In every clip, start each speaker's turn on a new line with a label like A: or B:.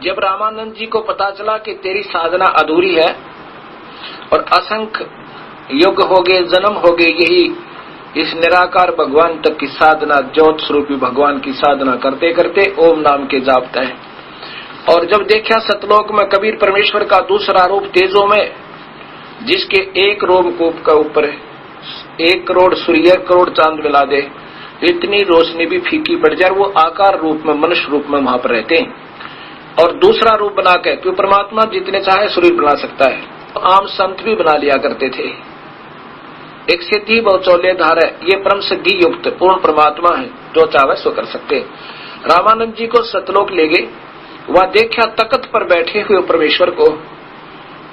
A: जब रामानंद जी को पता चला कि तेरी साधना अधूरी है और असंख्य युग हो गए, जन्म हो गए, यही इस निराकार भगवान तक की साधना, ज्योत स्वरूपी भगवान की साधना करते करते ओम नाम के जापता है। और जब देखा सतलोक में कबीर परमेश्वर का दूसरा रूप तेजो में, जिसके एक रोमकूप का ऊपर 1 करोड़ सूर्य, करोड़ चांद मिला दे, इतनी रोशनी भी फीकी पड़ जाए, वो आकार रूप में, मनुष्य रूप में वहां पर रहते हैं। और दूसरा रूप बना के, तो परमात्मा जितने चाहे शरीर बना सकता है, तो आम संत भी बना लिया करते थे। एक सिद्धि बहुचौल्य धार है, ये परम सिद्धि युक्त पूर्ण परमात्मा है, जो चाहे सो कर सकते। रामानंद जी को सतलोक ले गए, वहां देखा तख्त पर बैठे हुए परमेश्वर को,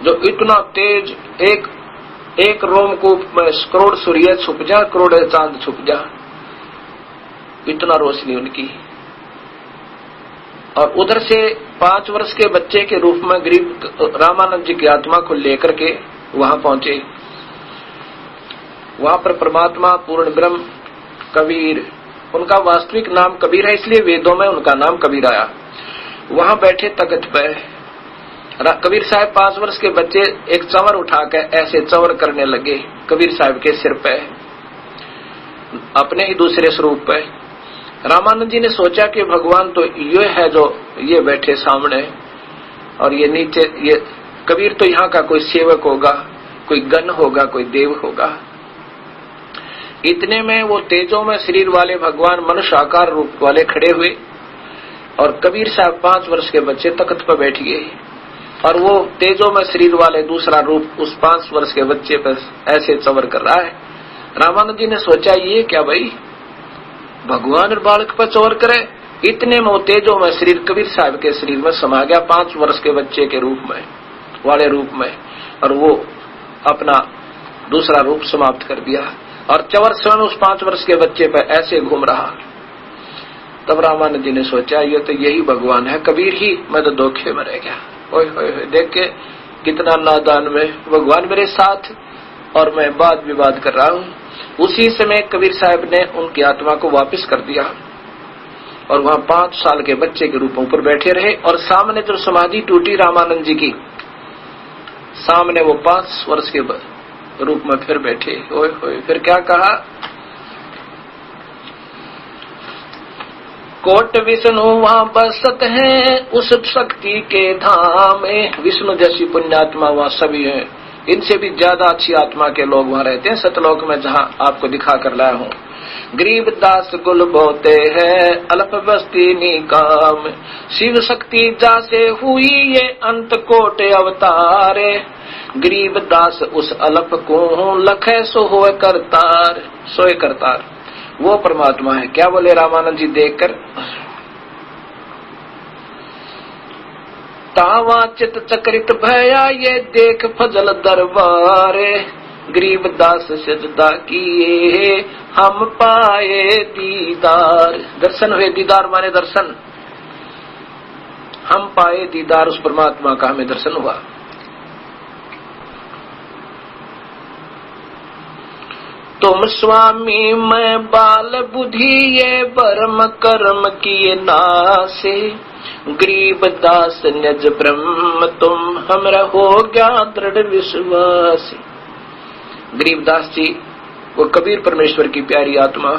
A: जो इतना तेज, एक रोमकूप में करोड़ सूर्य छुप जा, करोड़ चांद छुप जा, इतना रोशनी उनकी। और उधर से 5 वर्ष के बच्चे के रूप में गरीब रामानंद जी की आत्मा को लेकर के वहां पहुंचे। वहां पर परमात्मा पूर्ण ब्रह्म कबीर, उनका वास्तविक नाम कबीर है, इसलिए वेदों में उनका नाम कबीर आया। वहां बैठे तख्त पे कबीर साहब 5 वर्ष के बच्चे एक चंवर उठाकर ऐसे चंवर करने लगे कबीर साहब के सिर पे, अपने ही दूसरे स्वरूप पे। रामानंद जी ने सोचा कि भगवान तो ये है जो ये बैठे सामने, और ये नीचे, ये कबीर तो यहाँ का कोई सेवक होगा, कोई गण होगा, कोई देव होगा। इतने में वो तेजों में शरीर वाले भगवान मनुष्य आकार रूप वाले खड़े हुए, और कबीर साहब 5 वर्ष के बच्चे तख्त पर बैठ गए, और वो तेजों में शरीर वाले दूसरा रूप उस 5 वर्ष के बच्चे पर ऐसे चंवर कर रहा है। रामानंद जी ने सोचा ये क्या भाई, भगवान और बालक पर चौर करे। इतने में तेजों में शरीर कबीर साहब के शरीर में समा गया, 5 वर्ष के बच्चे के रूप में, वाले रूप में, और वो अपना दूसरा रूप समाप्त कर दिया, और चवर स्वयं उस 5 वर्ष के बच्चे पर ऐसे घूम रहा। तब रामानंद जी ने सोचा ये तो यही भगवान है, कबीर ही, मैं तो धोखे में रह गया। ओए होए होए, देख के कितना नादान में, भगवान मेरे साथ और मैं वाद विवाद कर रहा हूँ। उसी समय कबीर साहब ने उनकी आत्मा को वापस कर दिया, और वहां 5 साल के बच्चे के रूप में ऊपर बैठे रहे। और सामने जो समाधि टूटी रामानंद जी की, सामने वो 5 वर्ष के रूप में फिर बैठे। ओए होए, फिर क्या कहा, कोट विष्णु वहां बसत है उस शक्ति के धाम में। विष्णु जैसी पुण्यात्मा वहां सभी है, इनसे भी ज्यादा अच्छी आत्मा के लोग वहां रहते हैं सतलोक में, जहां आपको दिखा कर लाया हूँ। गरीब दास गुल बोते हैं अल्प बस्ती निकाम, शिव शक्ति जासे हुई ये अंत कोटे अवतारे। गरीब दास उस अल्प को लखे सो होए करतार, सोए करतार, वो परमात्मा है। क्या बोले रामानंद जी देखकर, तावा चित चक्रित भया ये देख फजल दरबारे। गरीब दास सजदा किए हम पाए दीदार, दर्शन हुए, दीदार माने दर्शन, हम पाए दीदार, उस परमात्मा का हमें दर्शन हुआ। तुम स्वामी मैं बाल बुद्धि ये बर्म कर्म किए नासे। गरीब दास निज ब्रह्म तुम हमरा हो गया दृढ़ विश्वास। गरीब दास जी वो कबीर परमेश्वर की प्यारी आत्मा,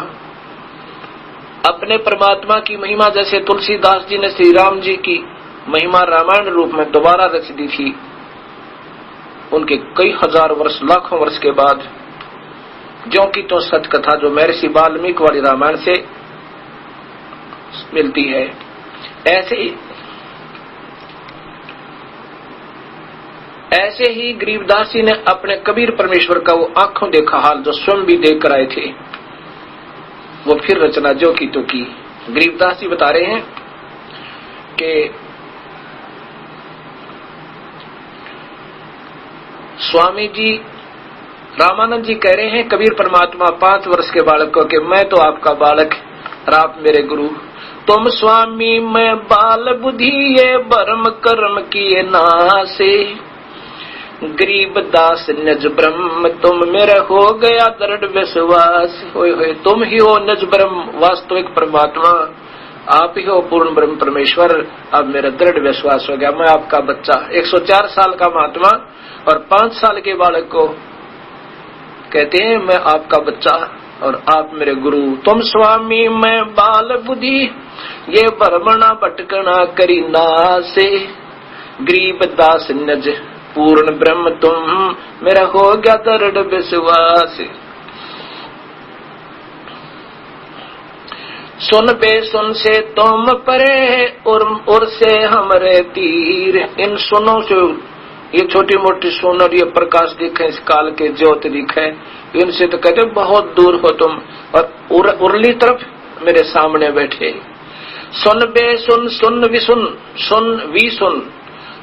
A: अपने परमात्मा की महिमा जैसे तुलसीदास जी ने श्री राम जी की महिमा रामायण रूप में दोबारा रच दी थी, उनके कई हजार वर्ष, लाखों वर्ष के बाद, जो की तो सत्य कथा जो महर्षि वाल्मीकि वाली रामायण से मिलती है। ऐसे ही गरीबदास जी ने अपने कबीर परमेश्वर का वो आंखों देखा हाल जो स्वयं भी देख कर आए थे, वो फिर रचना जो की तो की। गरीबदास जी बता रहे हैं कि स्वामी जी, रामानंद जी कह रहे हैं कबीर परमात्मा 5 वर्ष के बालक को कि मैं तो आपका बालक और आप मेरे गुरु। तुम स्वामी मैं बाल बुद्धि ये बर्म कर्म किए नासे। गरीब दास निज ब्रह्म तुम मेरा हो गया दृढ़ विश्वास। होए होए, तुम ही हो निज ब्रह्म, वास्तविक परमात्मा, आप ही हो पूर्ण ब्रह्म परमेश्वर। अब मेरा दृढ़ विश्वास हो गया, मैं आपका बच्चा। 104 साल का महात्मा और 5 साल के बालक को कहते हैं मैं आपका बच्चा और आप मेरे गुरु। तुम स्वामी मैं बाल बुद्धि, ये भ्रमणा भटकना करी नासे। गरीब दास नज पूर्ण ब्रह्म तुम, मेरा हो गया दृढ़ विश्वास। सुन बे सुन से तुम परे और से हमरे तीर। इन सुनों से ये छोटी मोटी सुन और ये प्रकाश दिखे, इस काल के ज्योत दिखे, इनसे तो कहते बहुत दूर हो तुम और उरली तरफ मेरे सामने बैठे। सुन बे सुन सुन भी सुन सुन भी सुन,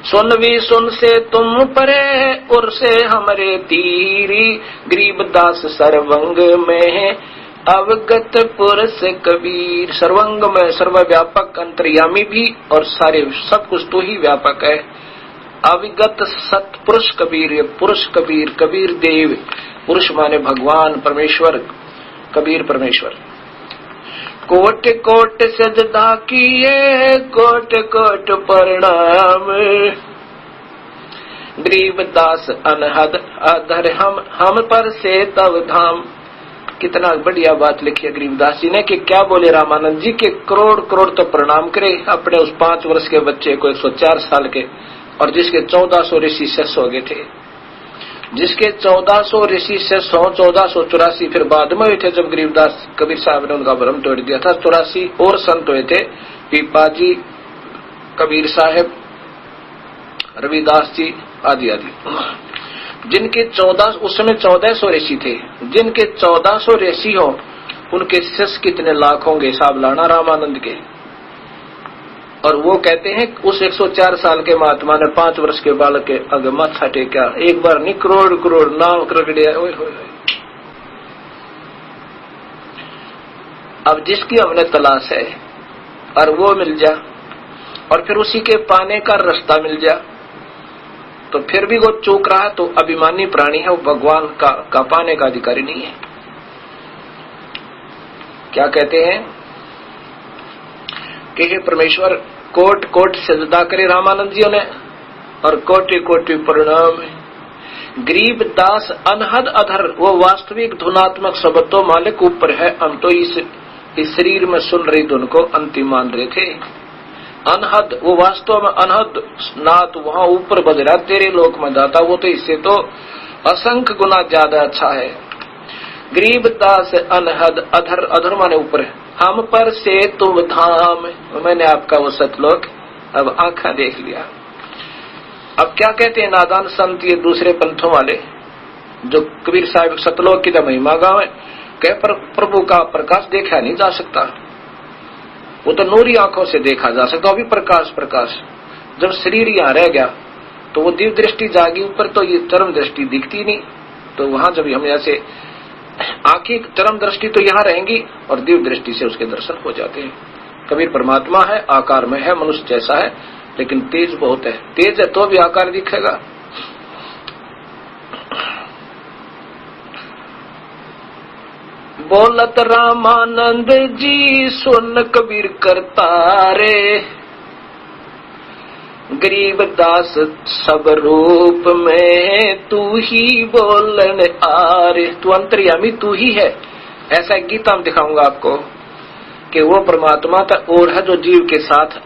A: सुन भी सुन से तुम परे और से हमरे तीरी। गरीब दास सर्वंग में अवगत पुरुष कबीर। सर्वंग में सर्वव्यापक अंतर्यामी भी और सारे सब कुछ तो ही व्यापक है। अविगत सतपुरुष कबीर, ये पुरुष कबीर, कबीर देव। पुरुष माने भगवान परमेश्वर, कबीर परमेश्वर। कोट कोट सजदा किए कोट कोट प्रणाम। गरीब दास अनहद अधर हम पर से तव धाम। कितना बढ़िया बात लिखी है गरीबदास जी ने कि क्या बोले रामानंद जी के करोड़ करोड़ तो प्रणाम करे अपने उस 5 वर्ष के बच्चे को, 104 साल के, और जिसके 1400 ऋषि शिष्य हो गए थे, जिसके 1400 ऋषि शिष्य 1484 फिर बाद में हुए थे जब गरीबदास कबीर साहब ने उनका भ्रम तोड़ दिया था। 84 और संत हुए थे, पीपाजी, कबीर साहब, रविदास जी आदि आदि, जिनके 14 उस समय 1400 ऋषि थे। जिनके 1400 ऋषि हो उनके शिष्य कितने लाख होंगे, हिसाब लाना रामानंद के। और वो कहते हैं उस 104 साल के महात्मा ने 5 वर्ष के बालक के आगे माथा टेका। एक बार नहीं करोड़ करोड़ नाम रगड़िया। अब जिसकी हमने तलाश है और वो मिल जा और फिर उसी के पाने का रास्ता मिल जा तो फिर भी वो चूक रहा तो अभिमानी प्राणी है, वो भगवान का पाने का अधिकारी नहीं है। क्या कहते हैं कि हे परमेश्वर, कोट कोट सजदा करे रामानंद जी ने और कोटि कोटि प्रणाम। गरीब दास अनहद अधर, वो वास्तविक धुनात्मक शब्द तो मालिक ऊपर है, हम तो इस शरीर में सुन रही धुन को अंतिम मान रहे थे। अनहद, वो वास्तव में अनहद नाथ वहां ऊपर बज रहा तेरे लोक में दाता, वो तो इससे तो असंख्य गुना ज्यादा अच्छा है। गरीब दास अनहद अधर, अधर माने ऊपर, हम पर से तुम धाम। मैंने आपका वो सतलोक अब आंखा देख लिया। अब क्या कहते हैं नादान संत, ये दूसरे पंथों वाले जो कबीर साहब सतलोक की तो महिमा गावे, कह प्रभु का प्रकाश देखा नहीं जा सकता, वो तो नूरी आंखों से देखा जा सकता। अभी प्रकाश प्रकाश, जब शरीर यहाँ रह गया तो वो दिव्य दृष्टि जागी ऊपर, तो ये चरम दृष्टि दिखती नहीं। तो वहां जब हम ऐसे आंखें चरम दृष्टि तो यहाँ रहेंगी और दिव्य दृष्टि से उसके दर्शन हो जाते हैं। कबीर परमात्मा है, आकार में है, मनुष्य जैसा है, लेकिन तेज बहुत है। तेज है तो भी आकार दिखेगा। बोलत रामानंद जी सुन कबीर करतारे। गरीब दास सब रूप में तू ही बोलन आरे। तू अंतर्यामी तू ही है, ऐसा गीता में दिखाऊंगा आपको कि वो परमात्मा का और है जो जीव के साथ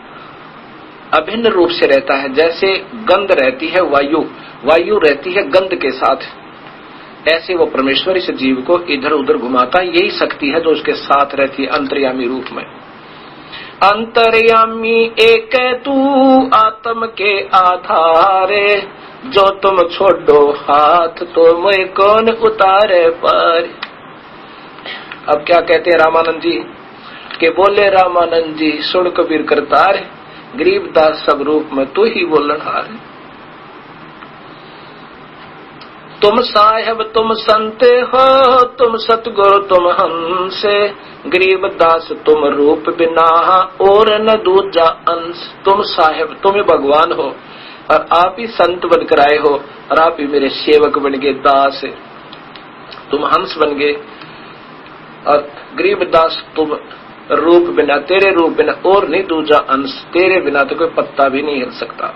A: अभिन्न रूप से रहता है। जैसे गंध रहती है वायु, वायु रहती है गंध के साथ, ऐसे वो परमेश्वर इस जीव को इधर उधर घुमाता है। यही शक्ति है जो उसके साथ रहती है अंतर्यामी रूप में। अंतर्यामी एक तू आत्म के आधारे, जो तुम छोड़ो हाथ तो मैं कौन उतारे पार। अब क्या कहते हैं रामानंद जी के बोले रामानंद जी सुन कबीर करतार, गरीब दास सब रूप में तू ही बोलनहार। तुम साहेब तुम संत हो, तुम सतगुरु तुम हंसे। गरीब दास तुम रूप बिना और न दूजा अंश। तुम साहेब, तुम ही भगवान हो और आप ही संत बनकर आए हो और आप ही मेरे सेवक बन गए, दास तुम हंस बन गए। और गरीब दास तुम रूप बिना, तेरे रूप बिना और नहीं दूजा अंश, तेरे बिना तो कोई पत्ता भी नहीं हिल सकता।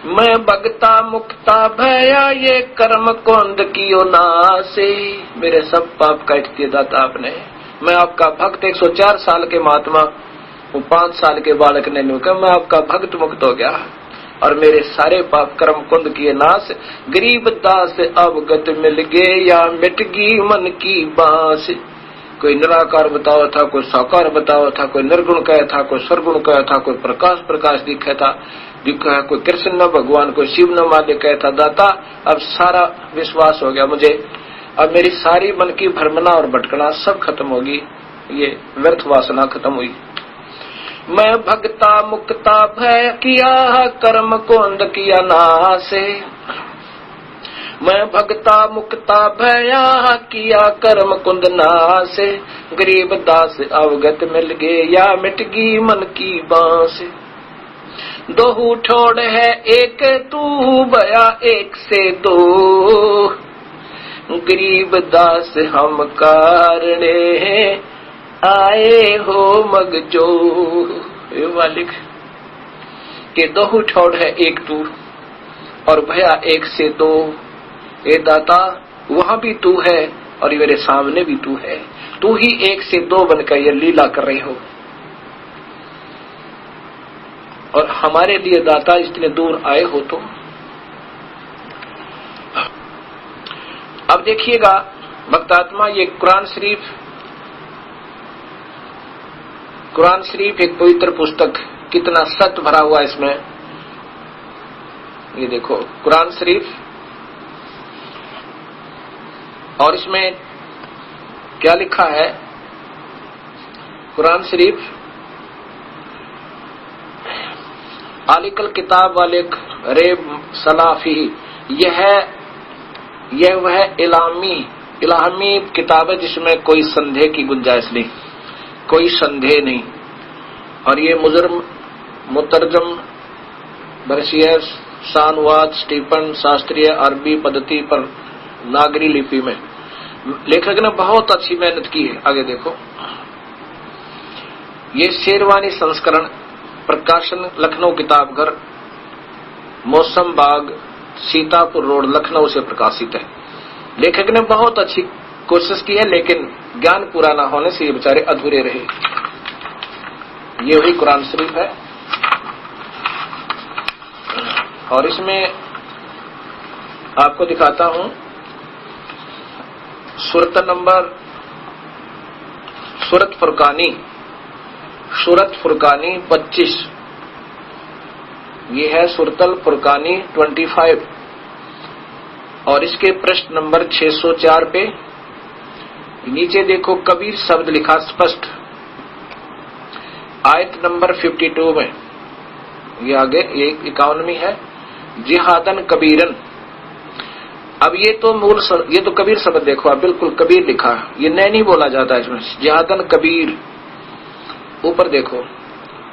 A: मैं भगता मुक्ता भया ये कर्म कोंद कियो नासे, मेरे सब पाप काट दिए दाता आपने। मैं आपका भक्त, 104 साल के महात्मा, वो 5 साल के बालक ने कहा मैं आपका भक्त मुक्त हो गया और मेरे सारे पाप कर्म कुंद किए नाश। गरीब दास अवगत मिल गए या मिट गई मन की बांस। कोई निराकार बताओ था, कोई साकार बताओ था, कोई निर्गुण कहा था, कोई सरगुण कहा था, कोई प्रकाश प्रकाश दिखा था, दिखा, कोई कृष्ण न भगवान, कोई शिव न मालिक कहा था। दाता अब सारा विश्वास हो गया मुझे, अब मेरी सारी मन की भ्रमणा और भटकना सब खत्म होगी, ये व्यर्थ वासना खत्म हुई। मैं भगता मुक्ता भय किया कर्म कोंद किया नासे, मैं भगता मुक्ता भया किया कर्म कुंद नासे। गरीब दास अवगत मिल गए या मिट गई मन की बांस। दोहू ठोड़ है एक तू भया एक से दो, गरीब दास हम कारणे आए हो मगजो। ये मालिक के दोहू ठोड़ है एक तू और भया एक से दो। ए दाता वहां भी तू है और मेरे सामने भी तू है, तू ही एक से दो बनकर ये लीला कर रहे हो। और हमारे लिए दाता इतने दूर आए हो तो अब देखिएगा भक्तात्मा, ये कुरान शरीफ एक पवित्र पुस्तक, कितना सत्य भरा हुआ इसमें। ये देखो कुरान शरीफ, और इसमें क्या लिखा है। कुरान शरीफ आलिकल किताब वाले रे सलाफी, यह वह इलामी किताब है जिसमें कोई संदेह की गुंजाइश नहीं, कोई संदेह नहीं। और ये मुतरजम बरसिया शानवाद स्टीफन शास्त्रीय अरबी पद्धति पर नागरी लिपि में लेखक ने बहुत अच्छी मेहनत की है। आगे देखो, ये शेरवानी संस्करण प्रकाशन लखनऊ किताबघर मौसम बाग सीतापुर रोड लखनऊ से प्रकाशित है। लेखक ने बहुत अच्छी कोशिश की है, लेकिन ज्ञान पूरा न होने से ये बेचारे अधूरे रहे। ये वही कुरान शरीफ है और इसमें आपको दिखाता हूं सूरत फुरकानी 25, ये है सूरतल फुरकानी 25 और इसके पृष्ठ नंबर 604 पे नीचे देखो कबीर शब्द लिखा स्पष्ट, आयत नंबर 52 में। ये आगे ये 51 है, जिहादन कबीरन। अब ये तो कबीर शब्द देखो, आप बिल्कुल कबीर लिखा है, ये नहीं बोला जाता इसमें, जिहादन कबीर। ऊपर देखो,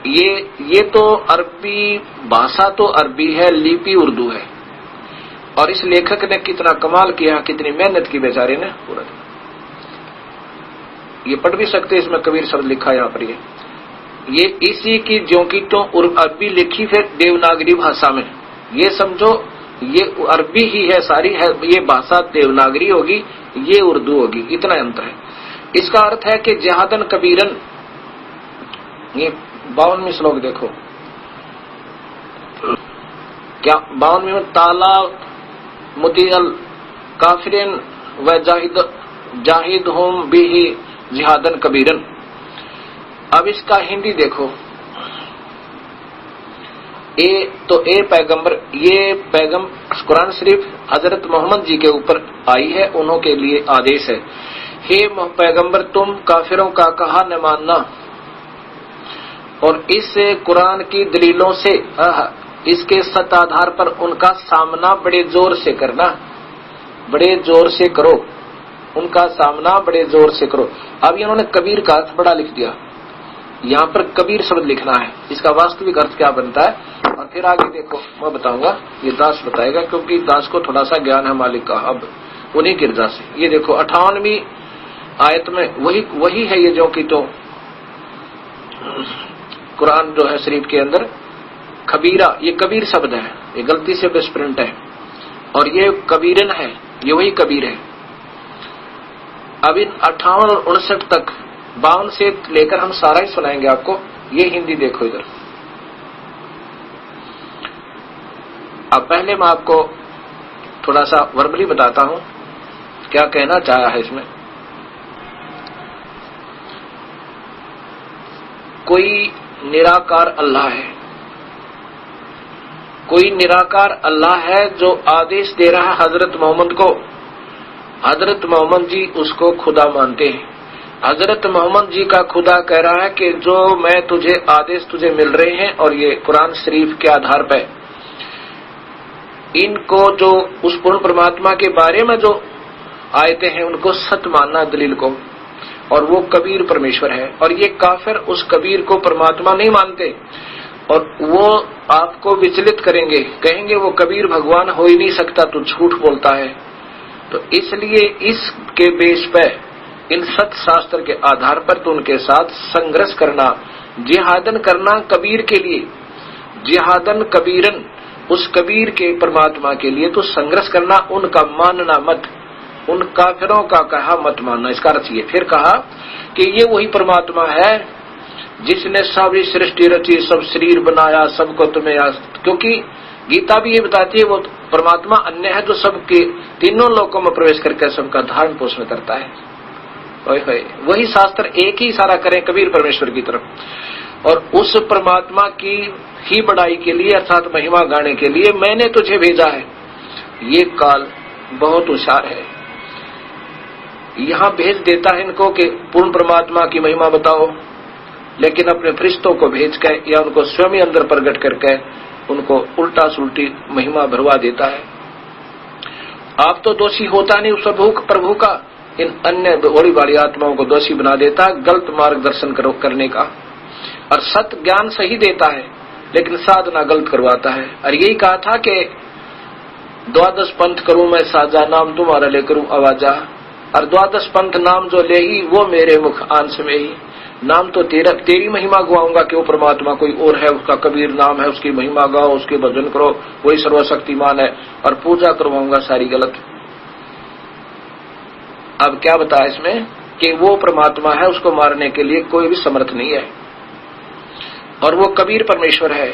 A: ये तो अरबी भाषा तो अरबी है, लिपि उर्दू है। और इस लेखक ने कितना कमाल किया, कितनी मेहनत की बेचारे ने पूरा। ये पढ़ भी सकते, इसमें कबीर शब्द लिखा है यहाँ पर। ये इसी की ज्यों की तो अरबी लिखी फिर देवनागरी भाषा में। ये समझो ये अरबी ही है सारी है, ये भाषा देवनागरी होगी, ये उर्दू होगी, इतना अंतर है। इसका अर्थ है कि जिहादन कबीरन। ये 52वें श्लोक देखो, क्या 52वें में, ताला मुतियल काफिरिन व जाहिद होम बिही जिहादन कबीरन। अब इसका हिंदी देखो, ये पैगम कुरान शरीफ हजरत मोहम्मद जी के ऊपर आई है, उन्हों के लिए आदेश है। हे पैगंबर, तुम काफिरों का कहा न मानना और इस कुरान की दलीलों से इसके सत्य आधार पर उनका सामना बड़े जोर से करना, बड़े जोर से करो, उनका सामना बड़े जोर से करो। अब इन्होंने कबीर का अर्थ बड़ा लिख दिया, यहाँ पर कबीर शब्द लिखना है, इसका वास्तविक अर्थ क्या बनता है। और फिर आगे देखो, मैं बताऊंगा, ये दास बताएगा, क्योंकि दास को थोड़ा सा ज्ञान है मालिक का, अब उन्हीं की रजा से। ये देखो 58वीं आयत में वही है, ये जो कि तो कुरान जो है शरीफ के अंदर खबीरा, ये कबीर शब्द है, ये गलती से मिसप्रिंट है, और ये कबीरन है, ये वही कबीर है। अब इन 58 और 59 तक 52 से लेकर हम सारा ही सुनाएंगे आपको। ये हिंदी देखो इधर। अब पहले मैं आपको थोड़ा सा वर्बली बताता हूं क्या कहना चाहा है इसमें। कोई निराकार अल्लाह है, कोई निराकार अल्लाह है जो आदेश दे रहा है हजरत मोहम्मद को। हजरत मोहम्मद जी उसको खुदा मानते हैं। हजरत मोहम्मद जी का खुदा कह रहा है कि जो मैं तुझे आदेश तुझे मिल रहे हैं, और ये कुरान शरीफ के आधार पर इनको जो उस पूर्ण परमात्मा के बारे में जो आयते हैं उनको सत्य मानना दलील को, और वो कबीर परमेश्वर है। और ये काफिर उस कबीर को परमात्मा नहीं मानते, और वो आपको विचलित करेंगे, कहेंगे वो कबीर भगवान हो ही नहीं सकता, तू झूठ बोलता है। तो इसलिए इसके बेस पर, इन सत्य शास्त्र के आधार पर तो उनके साथ संघर्ष करना, जिहादन करना कबीर के लिए, जिहादन कबीरन, उस कबीर के परमात्मा के लिए तो संघर्ष करना, उनका मानना मत, उन काफिरों का कहा मत मानना। इसका अर्थ ये फिर कहा कि ये वही परमात्मा है जिसने सारी सृष्टि रची, सब शरीर बनाया, सबको तुम्हें, क्योंकि गीता भी ये बताती है वो परमात्मा अन्य है जो सबके तीनों लोकों में प्रवेश करके सबका धारण पोषण करता है। वही शास्त्र एक ही इशारा करें कबीर परमेश्वर की तरफ, और उस परमात्मा की ही बड़ाई के लिए अर्थात महिमा गाने के लिए मैंने तुझे भेजा है। ये काल बहुत होशियार है, यहां भेज देता है इनको कि पूर्ण परमात्मा की महिमा बताओ, लेकिन अपने फरिश्तों को भेज के या उनको स्वयं ही अंदर प्रकट करके उनको उल्टा सुल्टी महिमा भरवा देता है। आप तो दोषी होता नहीं उस प्रभु का, इन अन्य बड़ी बड़ी आत्माओं को दोषी बना देता है गलत मार्गदर्शन करने का, और सत्य ज्ञान सही देता है लेकिन साधना गलत करवाता है। और यही कहा था कि 12 पंथ करूं मैं साजा, नाम तुम्हारा ले करूं आवाजा, और 12 पंथ नाम जो ले ही वो मेरे मुख आंस में ही, नाम तो तेरी महिमा गवाऊंगा कि वो परमात्मा कोई और है, उसका कबीर नाम है, उसकी महिमा गाओ, उसके भजन करो, वही सर्वशक्तिमान है, और पूजा करवाऊंगा सारी गलत। अब क्या बताया इसमें कि वो परमात्मा है, उसको मारने के लिए कोई भी समर्थ नहीं है, और वो कबीर परमेश्वर है।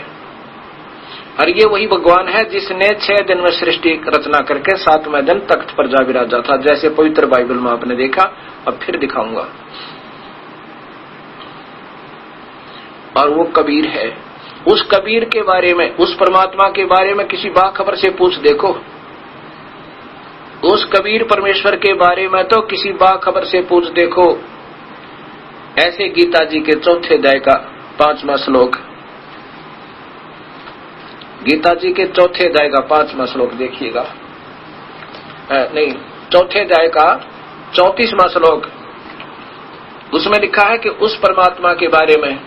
A: और ये वही भगवान है जिसने 6 दिन में सृष्टि रचना करके 7वें दिन तख्त पर जा विराजा था, जैसे पवित्र बाइबल में आपने देखा। अब फिर दिखाऊंगा। और वो कबीर है। उस कबीर के बारे में, उस परमात्मा के बारे में किसी बाखबर से पूछ देखो, उस कबीर परमेश्वर के बारे में तो किसी बाखबर से पूछ देखो। ऐसे गीता जी के 4थे अध्याय का 5वां श्लोक, गीता जी के 4थे अध्याय का 5वां श्लोक देखिएगा, नहीं 4थे अध्याय का 34वां श्लोक। उसमें लिखा है कि उस परमात्मा के बारे में,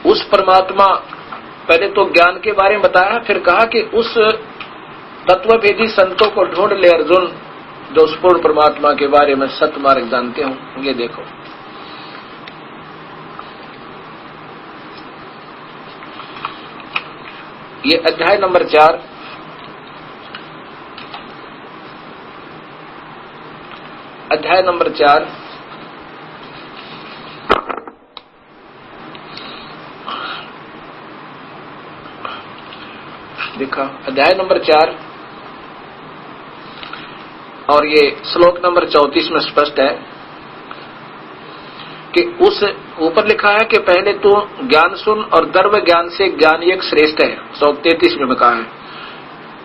A: उस परमात्मा, पहले तो ज्ञान के बारे में बताया, फिर कहा कि उस तत्वभेदी संतों को ढूंढ ले अर्जुन जो उस पूर्ण परमात्मा के बारे में सत्य मार्ग जानते हो। ये देखो, ये अध्याय नंबर 4, अध्याय नंबर 4 देखा, अध्याय नंबर 4 और ये श्लोक नंबर 34 में स्पष्ट है कि उस ऊपर लिखा है कि पहले तो ज्ञान सुन और द्रव्य ज्ञान से ज्ञान एक श्रेष्ठ है। 133 में कहा है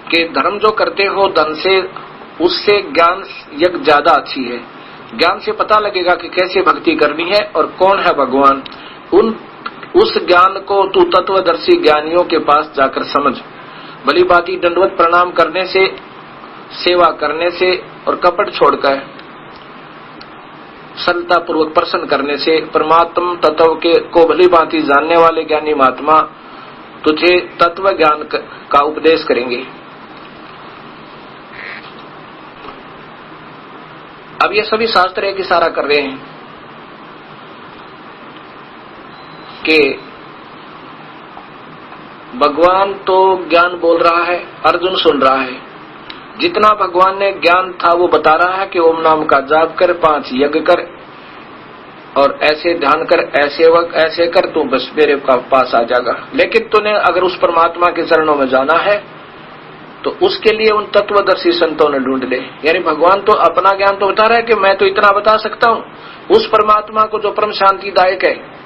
A: कि धर्म जो करते हो धन से, उससे ज्ञान यज्ञ ज्यादा अच्छी है। ज्ञान से पता लगेगा कि कैसे भक्ति करनी है और कौन है भगवान। उस ज्ञान को तू तत्वदर्शी ज्ञानियों के पास जाकर समझ। भली बाती दंडवत प्रणाम करने से, सेवा करने से और कपट छोड़कर सरलता पूर्वक प्रसन्न करने से परमात्म तत्व के को भली भांति जानने वाले ज्ञानी महात्मा तुझे तत्व ज्ञान का उपदेश करेंगे। अब ये सभी शास्त्र एक इशारा कर रहे हैं कि भगवान तो ज्ञान बोल रहा है, अर्जुन सुन रहा है। जितना भगवान ने ज्ञान था वो बता रहा है कि ओम नाम का जाप कर, 5 यज्ञ कर और ऐसे ध्यान कर, ऐसे वक्त ऐसे कर, तू बस मेरे पास आ जाएगा। लेकिन तूने अगर उस परमात्मा के चरणों में जाना है तो उसके लिए उन तत्वदर्शी संतों ने ढूंढ ले। यानी भगवान तो अपना ज्ञान तो बता रहा है कि मैं तो इतना बता सकता हूं, उस परमात्मा को जो परम शांतिदायक है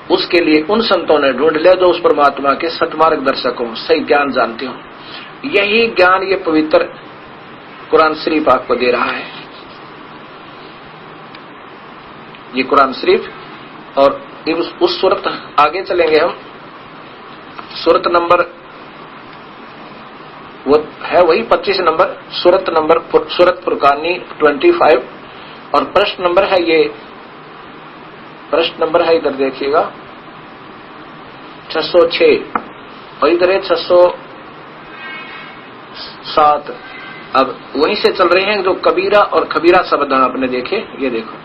A: उसके लिए उन संतों ने ढूंढ ले जो उस परमात्मा के सतमार्ग दर्शक हों, सही ज्ञान जानते हों। यही ज्ञान ये पवित्र कुरान शरीफ आपको दे रहा है। ये कुरान शरीफ और उस सूरत आगे चलेंगे हम, सूरत नंबर वो है वही 25 नंबर, सूरत फुरकानी 25 और प्रश्न नंबर है ये, प्रश्न नंबर है इधर देखिएगा 606 और इधर है 607। अब वहीं से चल रहे हैं जो कबीरा और खबीरा शब्द आपने देखे, ये देखो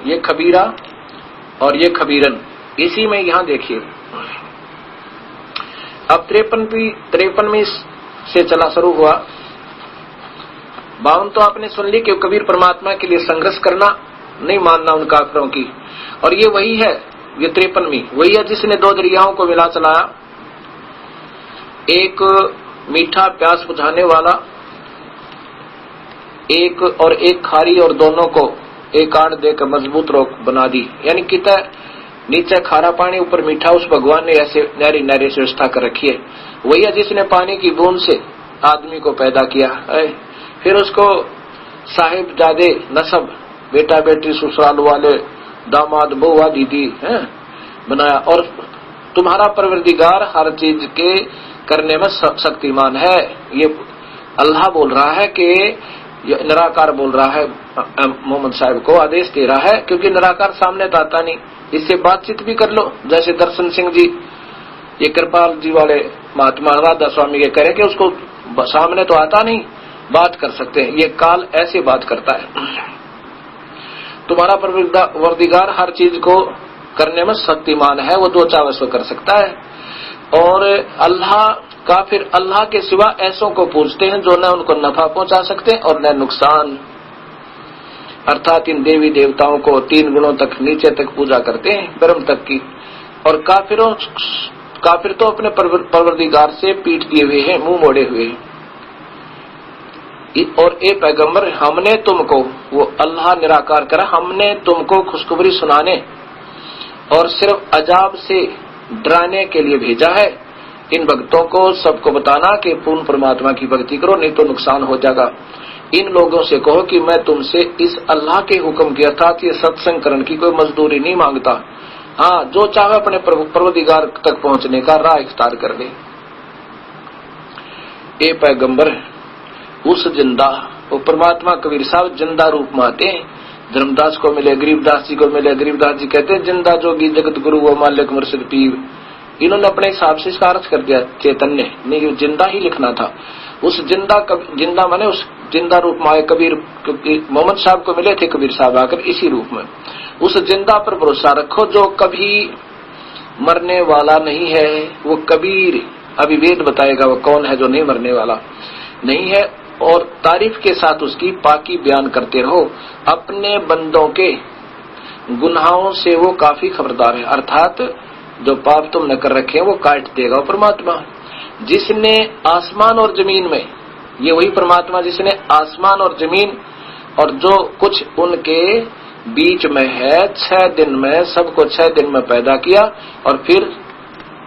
A: ये खबीरा और ये खबीरन, इसी में यहां देखिए। अब 53वीं से चला शुरू हुआ। 52 तो आपने सुन ली कि कबीर परमात्मा के लिए संघर्ष करना, नहीं मानना उन काफिरों की, और ये वही है, ये 53वीं वही है जिसने 2 दरियाओं को मिला चलाया, एक मीठा प्यास बुझाने वाला एक खारी, और दोनों को एक आड़ देकर मजबूत रोक बना दी। यानी कितना नीचे खारा पानी ऊपर मीठा, उस भगवान ने ऐसे नारी नारी से व्यवस्था कर रखी है। वही है जिसने पानी की बूंद से आदमी को पैदा किया, फिर उसको साहिबजादे नसब, बेटा बेटी ससुराल वाले, दामाद बहुआ दीदी बनाया। और तुम्हारा परवरदिगार हर चीज के करने में शक्तिमान है। ये अल्लाह बोल रहा है कि निराकार बोल रहा है, मोहम्मद साहब को आदेश दे रहा है, क्योंकि निराकार सामने तो आता नहीं, इससे बातचीत भी कर लो। जैसे दर्शन सिंह जी, ये कृपाल जी वाले महात्मा राधा स्वामी के करें कि उसको सामने तो आता नहीं, बात कर सकते हैं, ये काल ऐसे बात करता है। तुम्हारा परवरदिगार हर चीज को करने में शक्तिमान है, वो जो चाहे सो कर सकता है। और अल्लाह काफिर अल्लाह के सिवा ऐसों को पूजते हैं जो न उनको नफा पहुंचा सकते और न नुकसान, अर्थात इन देवी देवताओं को 3 गुणों तक नीचे तक पूजा करते हैं, ब्रह्म तक की। और काफिर तो अपने परवरदिगार से पीठ दिए हुए हैं, मुंह मोड़े हुए हैं। और ए पैगंबर, हमने तुमको, वो अल्लाह निराकार करा, हमने तुमको खुशखबरी सुनाने और सिर्फ अजाब से डराने के लिए भेजा है। इन भक्तों को सबको बताना कि पूर्ण परमात्मा की भक्ति करो, नहीं तो नुकसान हो जाएगा। इन लोगों से कहो कि मैं तुमसे इस अल्लाह के हुक्म की अर्थात ये सत्संग करने की कोई मजदूरी नहीं मांगता। हाँ, जो चाहे अपने परवरदिगार तक पहुंचने का राह इख्तियार कर ले। ए पैगंबर, उस जिंदा, वो परमात्मा कबीर साहब जिंदा रूप में आते हैं। धर्मदास को मिले, गरीबदास जी को मिले। गरीबदास जी कहते हैं जिंदा जोगी जगत गुरु वो मालिक मुर्शिद पीर। इन्होंने अपने हिसाब से इसका अर्थ कर दिया, चैतन्य नहीं, जिंदा ही लिखना था। उस जिंदा माने उस जिंदा रूप में आए कबीर, क्योंकि मोहम्मद साहब को मिले थे कबीर साहब आकर इसी रूप में। उस जिंदा पर भरोसा रखो जो कभी मरने वाला नहीं है, वो कबीर। अभी वेद बताएगा वो कौन है जो नहीं मरने वाला नहीं है। और तारीफ के साथ उसकी पाकी बयान करते रहो। अपने बंदों के गुनाहों से वो काफी खबरदार है, अर्थात जो पाप तुमने कर रखे हैं वो काट देगा वो परमात्मा। जिसने आसमान और जमीन में, ये वही परमात्मा जिसने आसमान और जमीन और जो कुछ उनके बीच में है 6 दिन में, सबको 6 दिन में पैदा किया और फिर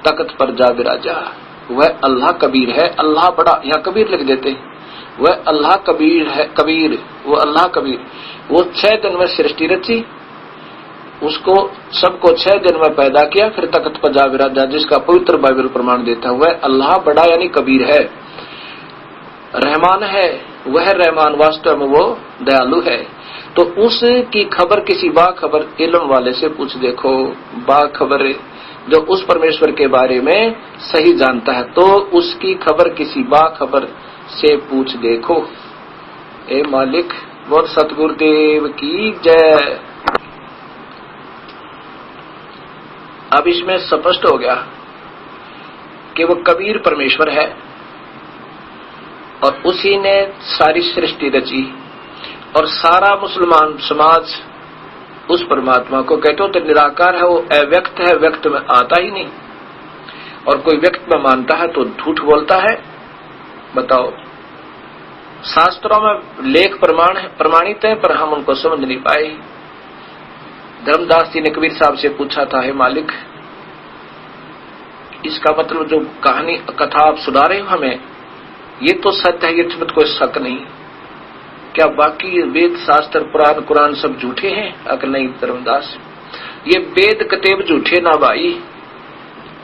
A: तख्त पर जा विराजा। वह अल्लाह कबीर है। अल्लाह बड़ा, यहाँ कबीर लिख देते, वह अल्लाह कबीर है। कबीर, वो अल्लाह कबीर, वो 6 दिन में सृष्टि रची, उसको सबको 6 दिन में पैदा किया, फिर तख्त पर जा विराजा, जिसका पवित्र बाइबल प्रमाण देता है। वह अल्लाह बड़ा यानी कबीर है। रहमान है, वह रहमान वास्तव में वो दयालु है। तो उसकी खबर किसी बाखबर इल्म वाले से पूछ देखो। बाखबर जो उस परमेश्वर के बारे में सही जानता है, तो उसकी खबर किसी बाखबर से पूछ देखो। ए मालिक, बोल सतगुरुदेव की जय। अब इसमें स्पष्ट हो गया कि वो कबीर परमेश्वर है और उसी ने सारी सृष्टि रची और सारा मुसलमान समाज उस परमात्मा को कहते हो तो निराकार है, वो अव्यक्त है, व्यक्त में आता ही नहीं। और कोई व्यक्त में मानता है तो झूठ बोलता है। बताओ, शास्त्रों में लेख प्रमाणित है पर हम उनको समझ नहीं पाए। धर्मदास जी ने कबीर साहब से पूछा था, हे मालिक, इसका मतलब जो कहानी कथा आप सुना रहे हो हमें, ये तो सत्य है, ये तो कोई शक नहीं, क्या बाकी वेद शास्त्र पुराण कुरान सब झूठे हैं? अगर नहीं धर्मदास, ये वेद कतेब झूठे ना भाई,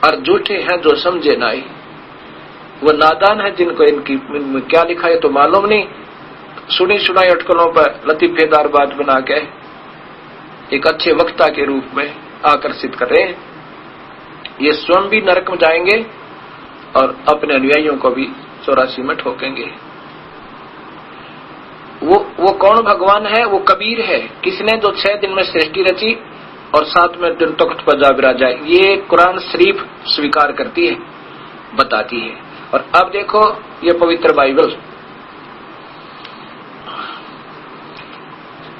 A: और झूठे हैं जो समझे ना। वो नादान है जिनको इनकी क्या लिखा है तो मालूम नहीं, सुनी सुनाई अटकलों पर लतीफेदार बात बना के एक अच्छे वक्ता के रूप में आकर्षित कर रहे हैं। ये स्वयं भी नरक में जाएंगे और अपने अनुयायियों को भी 84 में ठोकेंगे। वो कौन भगवान है? वो कबीर है। किसने? जो 6 दिन में सृष्टि रची और 7वें दिन तख्त पर जा विराजा। ये कुरान शरीफ स्वीकार करती है, बताती है। और अब देखो ये पवित्र बाइबल,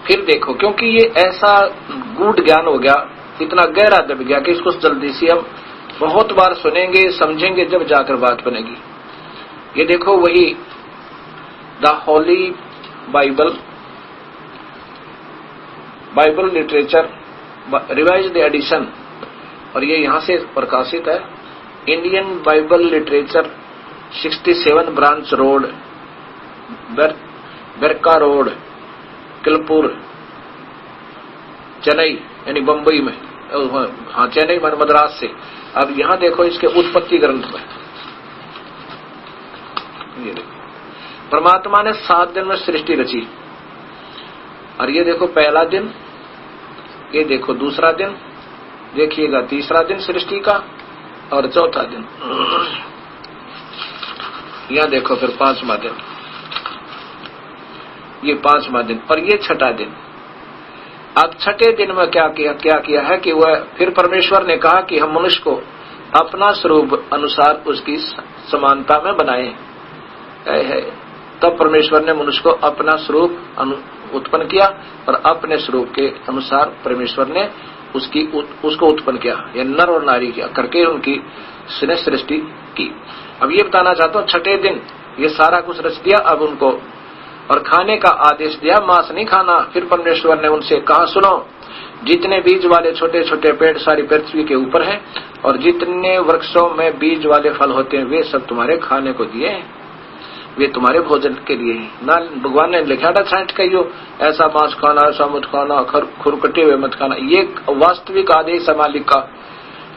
A: फिर देखो, क्योंकि ये ऐसा गूढ़ ज्ञान हो गया, इतना गहरा दब गया कि इसको जल्दी से हम बहुत बार सुनेंगे, समझेंगे, जब जाकर बात बनेगी। ये देखो वही the holy Bible literature revised edition, और ये यहां से प्रकाशित है। Indian Bible literature 67 branch road, बेरका रोड, किलपुर, चेन्नई, यानी बंबई में। हाँ, चेन्नई मद्रास से। अब यहां देखो इसके उत्पत्ति ग्रंथ में, ये देखो परमात्मा ने 7 दिन में सृष्टि रची। और ये देखो पहला दिन, ये देखो दूसरा दिन, देखिएगा तीसरा दिन सृष्टि का, और चौथा दिन। यहां देखो फिर 5वां दिन, ये 5वां दिन, और ये 6ठा दिन। अब 6ठे दिन में क्या किया है कि वह फिर परमेश्वर ने कहा कि हम मनुष्य को अपना स्वरूप अनुसार उसकी समानता में बनाए है। तब परमेश्वर ने मनुष्य को अपना स्वरूप उत्पन्न किया और अपने स्वरूप के अनुसार परमेश्वर ने उसको उत्पन्न किया, या नर और नारी किया करके उनकी सृष्टि की। अब ये बताना चाहता हूँ, 6ठे दिन ये सारा कुछ रच दिया। अब उनको और खाने का आदेश दिया, मांस नहीं खाना। फिर परमेश्वर ने उनसे कहा, सुनो, जितने बीज वाले छोटे छोटे पेड़ सारी पृथ्वी के ऊपर हैं और जितने वृक्षों में बीज वाले फल होते हैं वे सब तुम्हारे खाने को दिए हैं, वे तुम्हारे भोजन के लिए हैं। ना भगवान ने लिखा था छांट कहियो ऐसा मांस खाना, ऐसा मत खाना, खुरकटे हुए मत खाना। ये वास्तविक आदेश है मालिक का।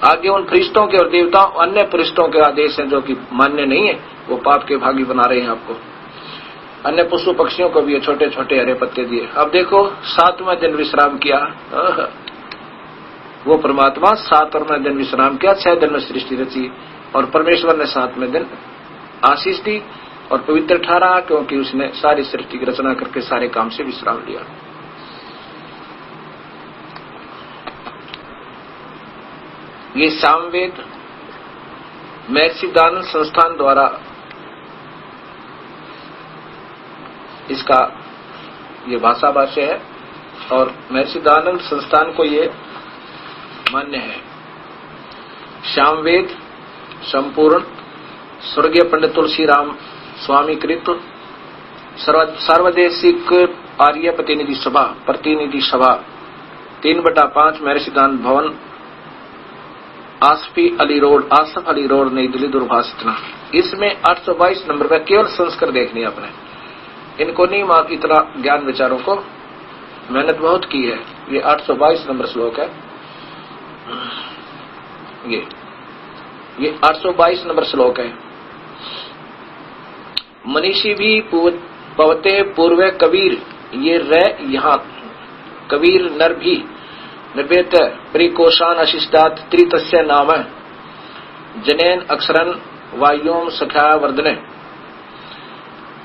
A: आगे उन फरिश्तों के और देवताओं अन्य फरिश्तों के आदेश हैं जो कि मान्य नहीं है, वो पाप के भागी बना रहे हैं आपको। अन्य पशु पक्षियों को भी ये छोटे छोटे हरे पत्ते दिए। अब देखो 7वां दिन विश्राम किया। वो परमात्मा 7वां दिन विश्राम किया, 6 दिन में सृष्टि रची और परमेश्वर ने 7वें दिन आशीष दी और पवित्र ठहरा, क्योंकि उसने सारी सृष्टि की रचना करके सारे काम से विश्राम लिया। ये सामवेद महर्षि दयानंद संस्थान द्वारा इसका ये भाषा भाष्य है और महर्षि दयानंद संस्थान को ये मान्य है। सामवेद संपूर्ण स्वर्गीय पंडित तुलसी राम स्वामी कृत सार्वदेशिक आर्य प्रतिनिधि सभा 3/5 महर्षि दयानंद भवन, आसफ अली रोड, नई दिल्ली, दूरभाष। इसमें 822 नंबर पर केवल संस्कार देखनी है आपने। इनको नहीं मार इतना ज्ञान विचारों को मेहनत बहुत की है। ये 822 नंबर श्लोक है। ये 822 नंबर श्लोक है। मनीषी भी पवते पूर्व कबीर, ये यहाँ कबीर नर भी निर्वेत परिकोशान अशिष्टात त्रितस्य नाम जनेन अक्षरन वायुम सखा वर्धने।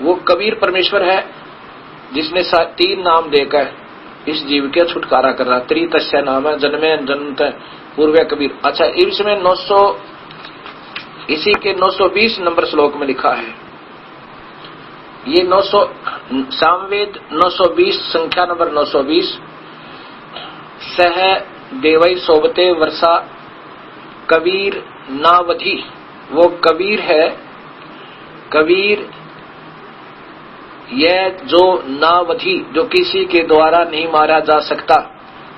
A: वो कबीर परमेश्वर है जिसने 3 नाम देकर इस जीव के छुटकारा कर रहा। त्रितस्य नाम है, जन्मे जन्मत पूर्व कबीर। अच्छा, इसमें 900 इसी के 920 नंबर श्लोक में लिखा है, ये 900 सामवेद 920 संख्या नंबर 920, सह देवई सोबते वर्षा कबीर नावधि। वो कबीर है, कबीर यह जो नावधि, जो किसी के द्वारा नहीं मारा जा सकता,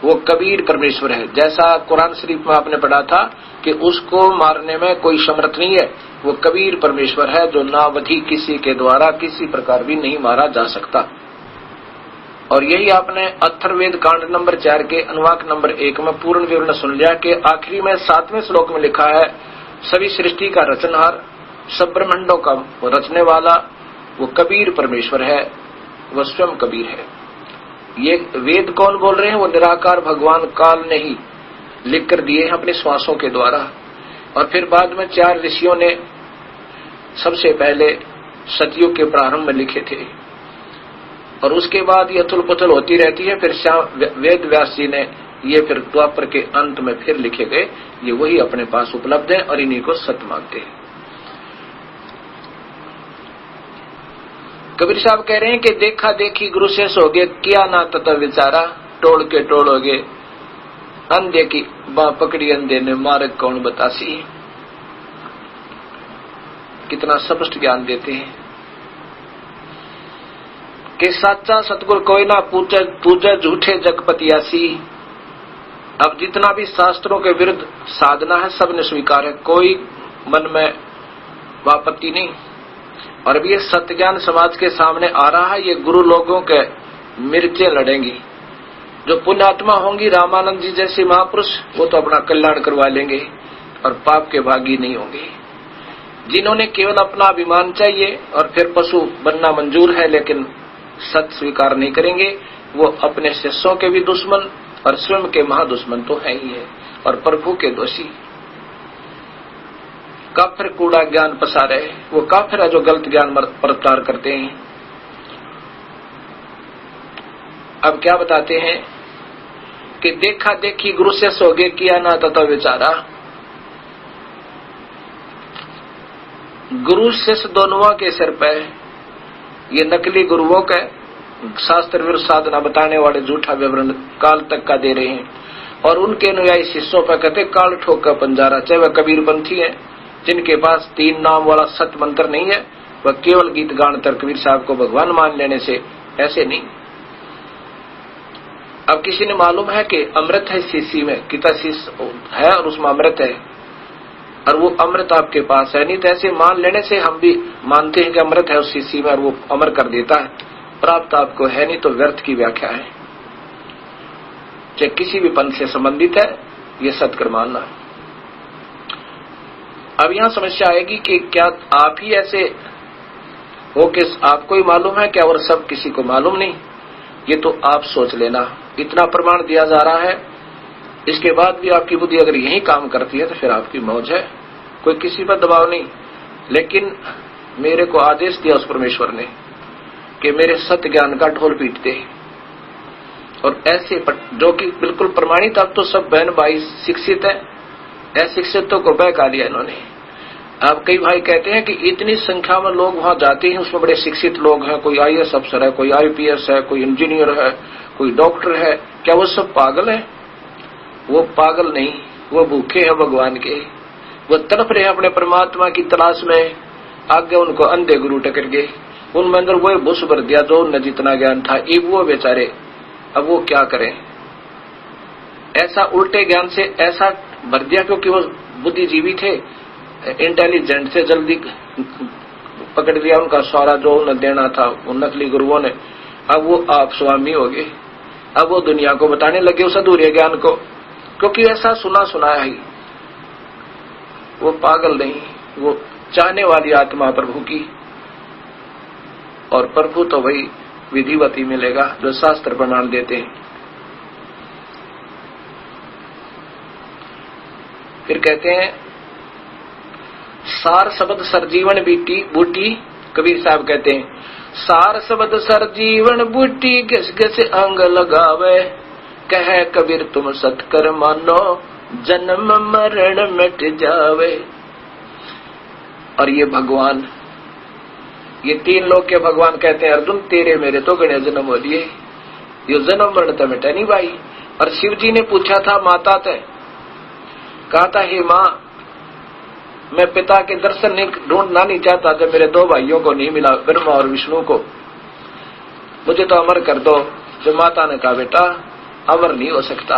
A: वो कबीर परमेश्वर है। जैसा कुरान शरीफ में आपने पढ़ा था कि उसको मारने में कोई समर्थ नहीं है, वो कबीर परमेश्वर है जो नावधि, किसी के द्वारा किसी प्रकार भी नहीं मारा जा सकता। और यही आपने अथर्ववेद कांड नंबर 4 के अनुवाक नंबर 1 में पूर्ण विवरण सुन लिया कि आखिरी में 7वें श्लोक में लिखा है, सभी सृष्टि का रचनहार, सब ब्रह्मांडों का रचने वाला वो कबीर परमेश्वर है, वह स्वयं कबीर है। ये वेद कौन बोल रहे हैं? वो निराकार भगवान काल ने ही लिख कर दिए हैं अपने श्वासों के द्वारा। और फिर बाद में 4 ऋषियों ने सबसे पहले सतयुग के प्रारंभ में लिखे थे, और उसके बाद ये अथुल पुथल होती रहती है। फिर वेद व्यास जी ने ये फिर द्वापर के अंत में फिर लिखे गए, ये वही अपने पास उपलब्ध है और इन्हीं को सत्य मानते हैं। कबीर साहब कह रहे हैं कि देखा देखी गुरु से सोगे, किया ना तथा विचारा, टोल के टोलोगे अंधे की बां पकड़ी, अंधे ने मार्ग कौन बतासी। कितना स्पष्ट ज्ञान देते हैं कि सच्चा सतगुरु कोई ना पूछे, पूजे झूठे जगपतियासी। अब जितना भी शास्त्रों के विरुद्ध साधना है सबने स्वीकार है, कोई मन में वापत्ति नहीं। और अब ये सत्य ज्ञान समाज के सामने आ रहा है, ये गुरु लोगों के मिर्चें लड़ेंगी। जो पुण्यात्मा होंगी, रामानंद जी जैसे महापुरुष, वो तो अपना कल्याण करवा लेंगे और पाप के भागी नहीं होंगे। जिन्होंने केवल अपना अभिमान चाहिए और फिर पशु बनना मंजूर है लेकिन सत्य स्वीकार नहीं करेंगे, वो अपने शिष्यों के भी दुश्मन और स्वयं के महादुश्मन तो है ही है, और प्रभु के दोषी। काफिर कूड़ा ज्ञान पसारे, वो काफिर है जो गलत ज्ञान प्रचार करते हैं। अब क्या बताते हैं कि देखा देखी गुरु से सोगे, किया ना तथा विचारा। गुरु शिष्य दोनों के सिर पे ये नकली गुरुओं का शास्त्र विरुद्ध साधना बताने वाले झूठा विवरण काल तक का दे रहे हैं, और उनके अनुयायी शिष्यों पर कहते काल ठोक का पंजारा। चाहे वह कबीरपंथी है जिनके पास 3 नाम वाला सत्य मंत्र नहीं है, वह केवल गीत गान तर कबीर साहब को भगवान मान लेने से, ऐसे नहीं। अब किसी ने मालूम है कि अमृत है शीशी में, कितना शीश है और उसमें अमृत है, और वो अमृत आपके पास है नहीं, तो ऐसे मान लेने से हम भी मानते हैं कि अमृत है उस शीशी में और वो अमर कर देता है, प्राप्त आपको है नहीं, तो व्यर्थ की व्याख्या है। चाहे किसी भी पंथ से संबंधित है, ये सत्य मानना। अब यहां समस्या आएगी कि क्या आप ही ऐसे हो कि आपको ही मालूम है क्या और सब किसी को मालूम नहीं? ये तो आप सोच लेना। इतना प्रमाण दिया जा रहा है, इसके बाद भी आपकी बुद्धि अगर यही काम करती है तो फिर आपकी मौज है, कोई किसी पर दबाव नहीं। लेकिन मेरे को आदेश दिया उस परमेश्वर ने कि मेरे सत्य ज्ञान का ढोल पीटते, और ऐसे जो कि बिल्कुल प्रमाणित, अब तो सब बहन भाई शिक्षित है, अशिक्षितों को बहका लिया इन्होंने। अब कई भाई कहते हैं कि इतनी संख्या में लोग वहां जाते हैं, उसमें बड़े शिक्षित लोग हैं, कोई IAS अफसर है, कोई IPS है, कोई इंजीनियर है, कोई डॉक्टर है, क्या वो सब पागल है? वो पागल नहीं, वो भूखे हैं भगवान के, वो तड़प रहे हैं अपने परमात्मा की तलाश में। आगे उनको अंधे गुरु टकर गए, उनमें अंदर वो भूस भर दिया जो उनने जितना ज्ञान था, एक वो बेचारे, अब वो क्या करें? ऐसा उल्टे ज्ञान से ऐसा भर दिया क्योंकि वो बुद्धिजीवी थे, इंटेलिजेंट से जल्दी पकड़ लिया उनका सारा जो उन्हें देना था उन नकली गुरुओं ने। अब वो आप स्वामी हो गए, अब वो दुनिया को बताने लगे उस अधूरे ज्ञान को, क्योंकि ऐसा सुना सुनाया ही। वो पागल नहीं, वो चाहने वाली आत्मा प्रभु की, और प्रभु तो वही विधिवती मिलेगा जो शास्त्र प्रमाण देते हैं। फिर कहते हैं सार शब्द सरजीवन बीटी बूटी। कबीर साहब कहते हैं सार शब्द सर जीवन बूटी घिस घिस अंग लगावे, कह कबीर तुम सत्कर मानो जन्म मरण मिट जावे। और ये भगवान, ये तीन लोग के भगवान कहते हैं अर्जुन तेरे मेरे तो गणे जन्म हो लिए, ये जन्म मरण तो मिटा नहीं भाई। और शिव जी ने पूछा था माता से, कहा था हे माँ मैं पिता के दर्शन नहीं ढूंढना नहीं चाहता जब मेरे दो भाइयों को नहीं मिला, ब्रह्मा और विष्णु को, मुझे तो अमर कर दो। जो माता ने कहा बेटा अमर नहीं हो सकता,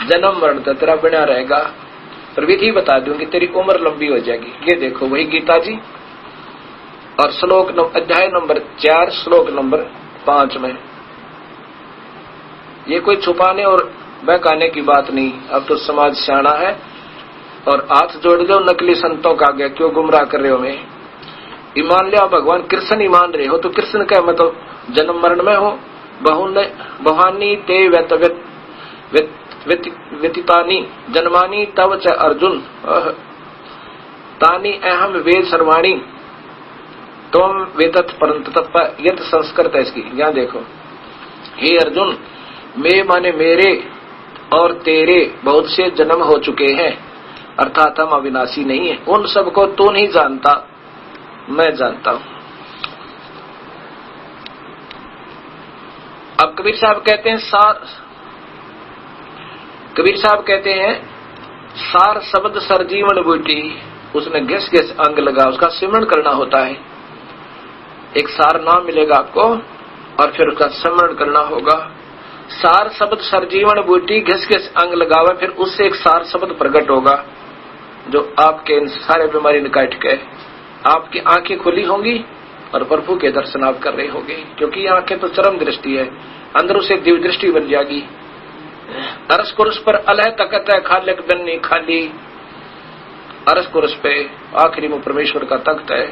A: जन्म मरण तो तेरा बना रहेगा, पर विधि बता दूंगी तेरी उम्र लंबी हो जाएगी। ये देखो वही गीता जी और श्लोक अध्याय नंबर 4 श्लोक नंबर 5 में। ये कोई छुपाने और बहकाने की बात नहीं। अब तो समाज सियाना है और हाथ जोड़ दो नकली संतों का आगे, क्यों गुमराह कर रहे हो? मैं ईमान लिया भगवान कृष्ण ईमान रहे हो तो कृष्ण का मैं तो जन्म मरण में हो। बहुनी ते व्यतीतानी जन्मानी तव च अर्जुन तानी अहम वेद सर्वाणी तुम वेदत परंत तप यत संस्कृत है इसकी। यहाँ देखो हे अर्जुन मैं माने मेरे और तेरे बहुत से जन्म हो चुके हैं, अर्थात हम अविनाशी नहीं है। उन सबको तू नहीं जानता, मैं जानता हूं। अब कबीर साहब कहते हैं सार शब्द सरजीवन बूटी, उसने घिस घिस अंग लगा, उसका सिमरण करना होता है। एक सार नाम मिलेगा आपको और फिर उसका सिमरण करना होगा। सार शब्द सरजीवन बूटी घिस घिस अंग लगावे, फिर उससे एक सार शब्द प्रकट होगा जो आपके इन सारे बीमारी निकाट के आपकी आंखें खुली होंगी और प्रभु के दर्शन आप कर रहे होंगे, क्योंकि आंखें तो चरम दृष्टि है, अंदरों से दिव्य दृष्टि बन जाएगी। अरस कुरस पर अलह तकत है खालिक बननी खाली, अरस कुरस पे आखिरी में परमेश्वर का तख्त है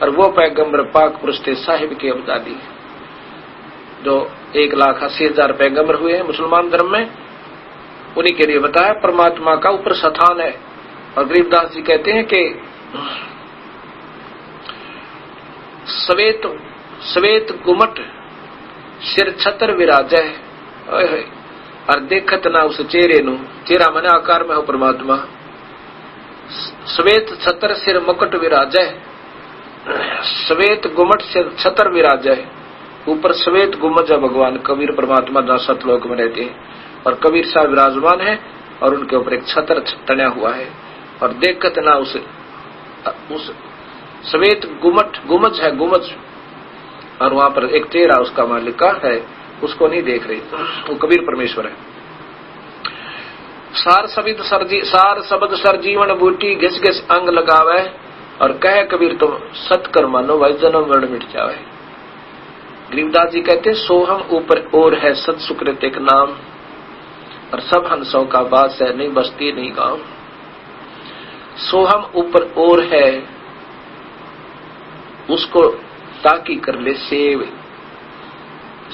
A: और वो पैगंबर पाक पुरुष थे साहिब के अब्दाली, जो 1,80,000 पैगंबर हुए हैं मुसलमान धर्म में, उन्हीं के लिए बताया परमात्मा का ऊपर स्थान है। और गरीबदास जी कहते हैं कि श्वेत गुमट सिर छतर विराजै, और देखत ना उस चेहरे नु, चेहरा मने आकार में हो परमात्मा। श्वेत छतर सिर मुकुट विराजै, श्वेत गुमट सिर छतर विराजै, ऊपर श्वेत गुम्बज है भगवान कबीर परमात्मा जहाँ सतलोक में रहते हैं और कबीर साहब विराजमान है और उनके ऊपर एक छतर तना हुआ है। और देखत ना उस श्वेत गुमज है गुमज, और वहां पर एक चेहरा उसका मालिक का है, उसको नहीं देख रही, वो कबीर परमेश्वर है। सार शब्द सरजीवन बूटी घिस घिस अंग लगावे, और कह कबीर तुम सत्कर मानो भाई जन्म मरण मिट जावे। गरीबदास जी कहते सोहम ऊपर और है सत सुकृत एक नाम, और सब हंसों का वास है नहीं बस्ती नहीं गांव। सोहम ऊपर और है उसको ताकी कर ले सेव,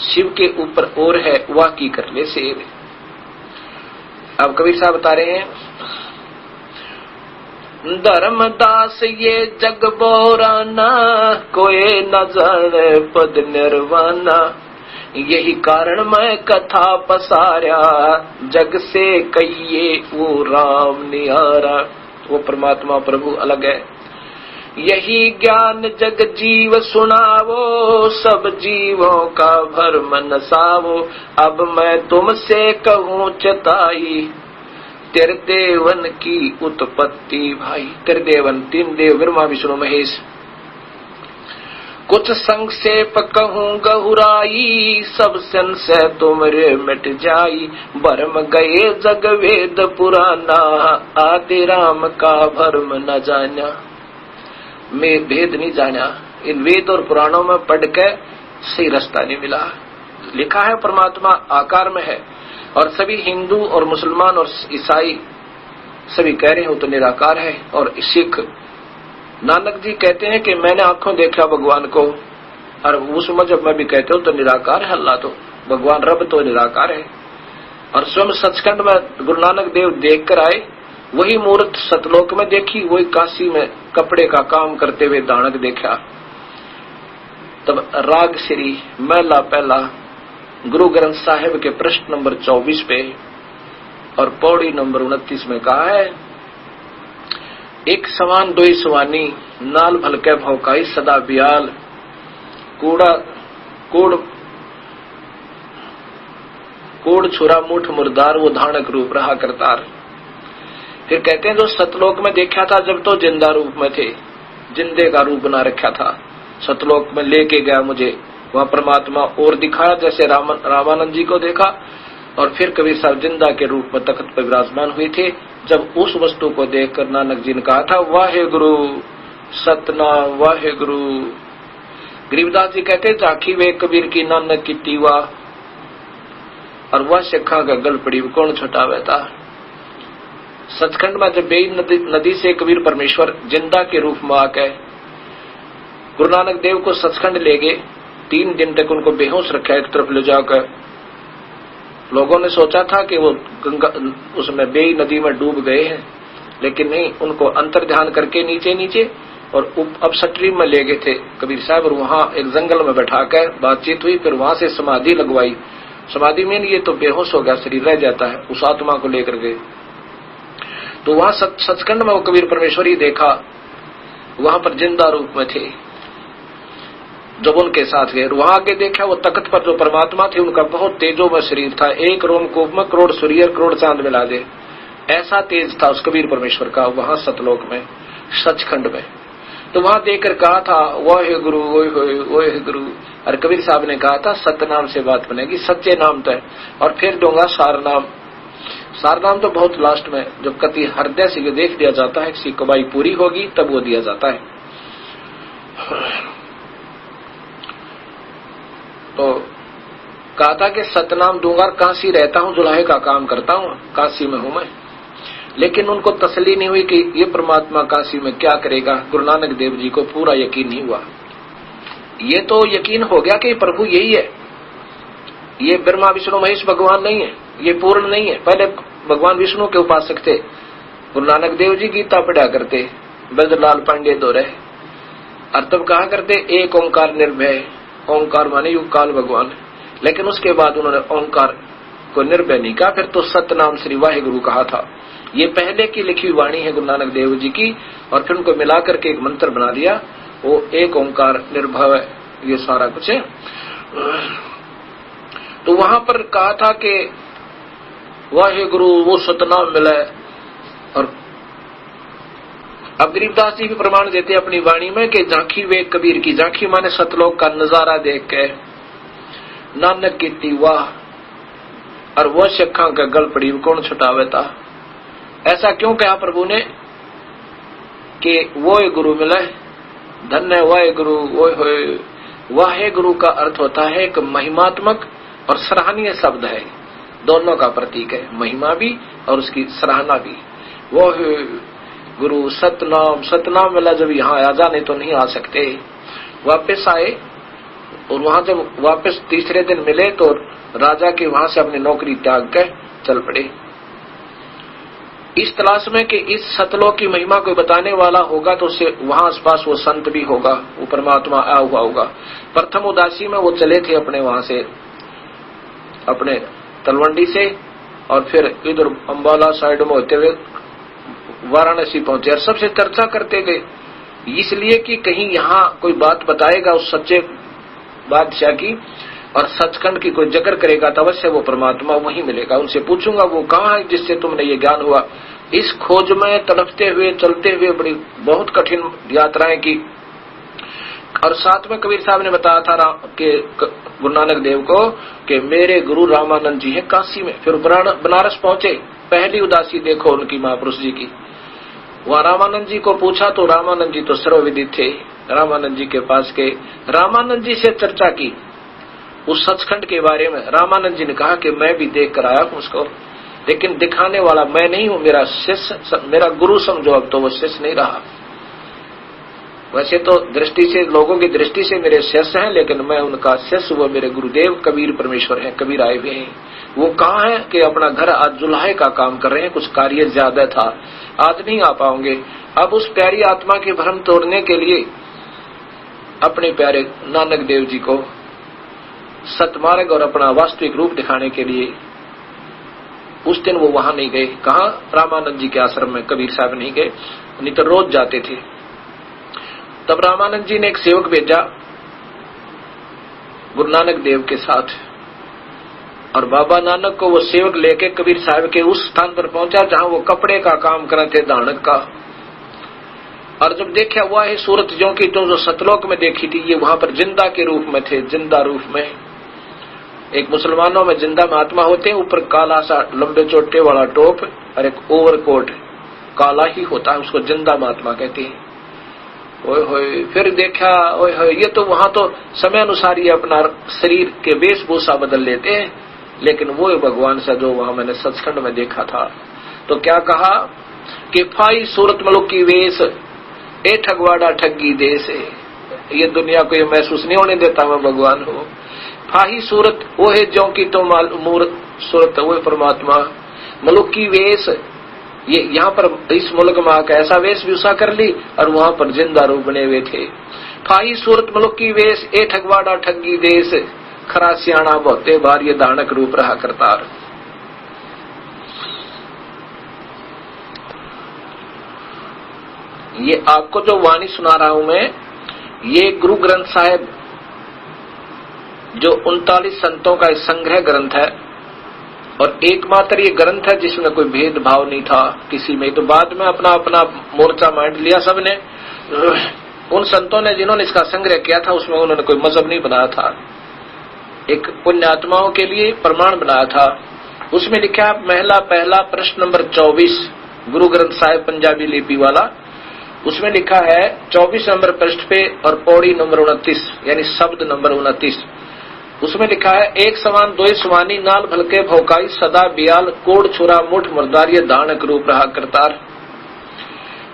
A: शिव के ऊपर और है वाकी कर ले सेव। अब कबीर साहब बता रहे हैं धर्मदास ये जग बोराना, कोई न जाने पद निर्वाणा, यही कारण मैं कथा पसारा, जग से कहिए वो राम निहारा। वो परमात्मा प्रभु अलग है। यही ज्ञान जग जीव सुनावो, सब जीवों का भरम नसावो। अब मैं तुमसे कहूँ चेताई, तेरे देवन की उत्पत्ति भाई। तेरे देवन 3 देव ब्रह्मा विष्णु महेश। कुछ संक्षेप कहूँ गहुराई, सब संशय तुमरे मिट जाई। भरम गए जग वेद पुराना, आदि राम का भरम न जाना। मैं भेद नहीं जाना, इन वेद और पुराणों में पढ़ के सही रास्ता नहीं मिला। लिखा है परमात्मा आकार में है, और सभी हिंदू और मुसलमान और ईसाई सभी कह रहे हो तो निराकार है। और सिख नानक जी कहते हैं कि मैंने आंखों देखा भगवान को, और उस मजहब में भी कहते हो तो निराकार है अल्लाह, तो भगवान रब तो निराकार है। और स्वयं सचखंड में गुरु नानक देव देख कर आए, वही मूर्त सतलोक में देखी, वही काशी में कपड़े का काम करते हुए दानक देखा। तब राग श्री महला पहला गुरु ग्रंथ साहिब के पृष्ठ नंबर 24 पे और पौड़ी नंबर 29 में कहा है, एक समान दोई सवानी नाल भलके भौकाई सदा बियाल कूड़ छुरा मुठ मुर्दार वो धानक रूप रहा करतार। फिर कहते हैं जो सतलोक में देखा था जब तो जिंदा रूप में थे, जिंदे का रूप बना रखा था, सतलोक में लेके गया मुझे वहां परमात्मा और दिखाया जैसे रामानंद जी को देखा। और फिर कबीर साहब जिंदा के रूप में तख्त पर विराजमान हुए थे। जब उस वस्तु को देखकर नानक जी ने कहा था वाहे गुरु सतनाम वाहे गुरु। गरीबदास जी कहते झांकी वे कबीर की नानक की टीवा और वह सिखा का गल पड़ी कौन छुटावे था। सचखंड में जब बेई नदी से कबीर परमेश्वर जिंदा के रूप में आके गुरु नानक देव को सचखंड ले गए, 3 दिन तक उनको बेहोश रखा एक तरफ ले जाकर। लोगों ने सोचा था कि वो गंगा उसमें बेई नदी में डूब गए हैं, लेकिन नहीं, उनको अंतर ध्यान करके नीचे नीचे और अपस्ट्रीम में ले गए थे कबीर साहब। और वहां एक जंगल में बैठाकर बातचीत हुई, फिर वहां से समाधि लगवाई। समाधि में ये तो बेहोश हो गया, शरीर रह जाता है, उस आत्मा को लेकर गए। तो वहां सचखंड में वो कबीर परमेश्वर ही देखा, वहां पर जिंदा रूप में थे जब उनके साथ गए। वहां आके देखा वो तख्त पर जो परमात्मा थे उनका बहुत तेजोमय शरीर था, एक रोमकूप में करोड़ सूर्य करोड़ चांद मिला दे, ऐसा तेज था उस कबीर परमेश्वर का वहां सतलोक में सचखंड में। तो वहां देखकर कहा था वाहे गुरु ओहे गुरु। और कबीर साहब ने कहा था सतनाम से बात बनेगी, सच्चे नाम तो है। और फिर दूंगा सारनाम। सारनाम तो बहुत लास्ट में जब कति हृदय से देख दिया जाता है, किसी कबाई पूरी होगी तब वो दिया जाता है। तो कहा था कि सतनाम दूंगा, काशी रहता हूं, जुलाहे का काम करता हूं, काशी में हूं मैं। लेकिन उनको तसल्ली नहीं हुई कि ये परमात्मा काशी में क्या करेगा। गुरु नानक देव जी को पूरा यकीन नहीं हुआ। ये तो यकीन हो गया कि प्रभु यही है, ये ब्रह्मा विष्णु महेश भगवान नहीं है, ये पूर्ण नहीं है। पहले भगवान विष्णु के उपासक थे। गुरु नानक देव जी गीता पढ़ा करते, ब्रजलाल पांडे दो रहे, और तब कहा करते एक ओंकार निर्भय, ओंकार माने युग काल भगवान। लेकिन उसके बाद उन्होंने ओंकार को निर्भय नहीं कहा, फिर तो सतनाम श्री वाहे गुरु कहा था। ये पहले की लिखी वाणी है गुरु नानक देव जी की, और फिर उनको मिलाकर के एक मंत्र बना दिया, वो एक ओंकार निर्भय, ये सारा कुछ है। तो वहां पर कहा था कि वाहे गुरु वो सतनाम मिला। और अब गरीबदास जी भी प्रमाण देते अपनी वाणी में कि झांकी वे कबीर की, झांकी माने सतलोक का नजारा देख के नानक की टीवा और वो शखा का गल पड़ी कौन छुटावे था। ऐसा क्यों कहा प्रभु ने कि वो गुरु मिले, धन्य वाहे गुरु वो वाहे गुरु का अर्थ होता है एक महिमात्मक और सराहनीय शब्द है, दोनों का प्रतीक है, महिमा भी और उसकी सराहना भी। वो गुरु सतनाम, सतनाम मिला जब यहाँ आ जाने तो नहीं आ सकते। वापस आए और वहां जब वापस तीसरे दिन मिले तो राजा के वहां से अपनी नौकरी त्याग कर चल पड़े, इस तलाश में कि इस सतलोक की महिमा को बताने वाला होगा तो उससे वहां आसपास वो संत भी होगा, वो परमात्मा आया हुआ होगा। प्रथम उदासी में वो चले थे अपने वहां से, अपने तलवंडी से, और फिर इधर अंबाला साइड में होते हुए वाराणसी पहुंचे और सबसे चर्चा करते गए, इसलिए कि कहीं यहाँ कोई बात बताएगा उस सच्चे बादशाह की और सचखंड की कोई जिक्र करेगा तो अवश्य वो परमात्मा वहीं मिलेगा। उनसे पूछूंगा वो कहाँ है जिससे तुमने ये ज्ञान हुआ। इस खोज में तड़पते हुए चलते हुए बड़ी बहुत कठिन यात्राएं की। और साथ में कबीर साहब ने बताया था कि गुरु नानक देव को कि मेरे गुरु रामानंद जी हैं काशी में। फिर बनारस पहुंचे, पहली उदासी देखो उनकी महापुरुष जी की। वहां रामानंद जी को पूछा तो रामानंद जी तो सर्वविदित थे। रामानंद जी के पास के रामानंद जी से चर्चा की उस सचखंड के बारे में। रामानंद जी ने कहा कि मैं भी देख कर आया हूं उसको, लेकिन दिखाने वाला मैं नहीं हूं, मेरा शिष्य, मेरा गुरु समझो। अब तो वो शिष्य नहीं रहा, वैसे तो दृष्टि से लोगों की दृष्टि से मेरे शिष्य हैं, लेकिन मैं उनका शिष्य, वो मेरे गुरुदेव कबीर परमेश्वर हैं, कबीर आए हुए हैं। वो कहाँ हैं कि अपना घर आज जुलाहे का काम कर रहे हैं, कुछ कार्य ज्यादा था, आज नहीं आ पाओगे। अब उस प्यारी आत्मा के भ्रम तोड़ने के लिए अपने प्यारे नानक देव जी को सतमार्ग और अपना वास्तविक रूप दिखाने के लिए उस दिन वो वहां नहीं गए। कहा? रामानंद जी के आश्रम में कबीर साहब नहीं गए, नहीं तो रोज जाते थे। तब रामानंद जी ने एक सेवक भेजा गुरु नानक देव के साथ, और बाबा नानक को वो सेवक लेके कबीर साहब के उस स्थान पर पहुंचा जहां वो कपड़े का काम कर रहे थे, धानक का। और जब देखा हुआ है सूरत जो की जो सतलोक में देखी थी, ये वहां पर जिंदा के रूप में थे, जिंदा रूप में। एक मुसलमानों में जिंदा महात्मा होते हैं, ऊपर काला सा लंबे चोटे वाला टोप और एक ओवरकोट काला ही होता है, उसको जिंदा महात्मा कहते हैं। ओए होए, फिर देखा ओए होए, ये तो वहां तो समय अनुसार ही अपना शरीर के वेशभूषा बदल लेते हैं, लेकिन वो भगवान से जो वहां मैंने सत्संग में देखा था। तो क्या कहा कि फाई सूरत मलुक की वेश ए ठगवाड़ा ठगी देश है। ये दुनिया को ये महसूस नहीं होने देता मैं भगवान हो। फाही सूरत वो है जो की तो मूर्त सूरत वो परमात्मा। मलुक की वेश, ये यहाँ पर इस मुल्क में आकर ऐसा वेशभूषा कर ली और वहां पर जिंदा रूप बने हुए थे। फाही सूरत मलुक की वेश ए ठगवाड़ा ठगी देश, खरा सियाणा बहुते बार ये दानक रूप रहा करतार। ये आपको जो वाणी सुना रहा हूं मैं, ये गुरु ग्रंथ साहिब जो 39 संतों का संग्रह ग्रंथ है, और एकमात्र ये ग्रंथ है जिसमें कोई भेदभाव नहीं था किसी में। तो बाद में अपना अपना मोर्चा बांट लिया सबने। उन संतों ने जिन्होंने इसका संग्रह किया था उसमें उन्होंने कोई मजहब नहीं बनाया था, एक पुण्यात्माओं के लिए प्रमाण बनाया था। उसमें लिखा है महिला पहला प्रश्न नंबर 24 गुरु ग्रंथ साहिब पंजाबी लिपि वाला, उसमें लिखा है 24 नंबर पृष्ठ पे और पौड़ी नंबर 29 यानी शब्द नंबर 29, उसमें लिखा है एक समान दो सुवानी नाल भलके भौकाई सदा बियाल कोड़ छुरा मुठ मुर्दार ये दानक रूप रहा करतार।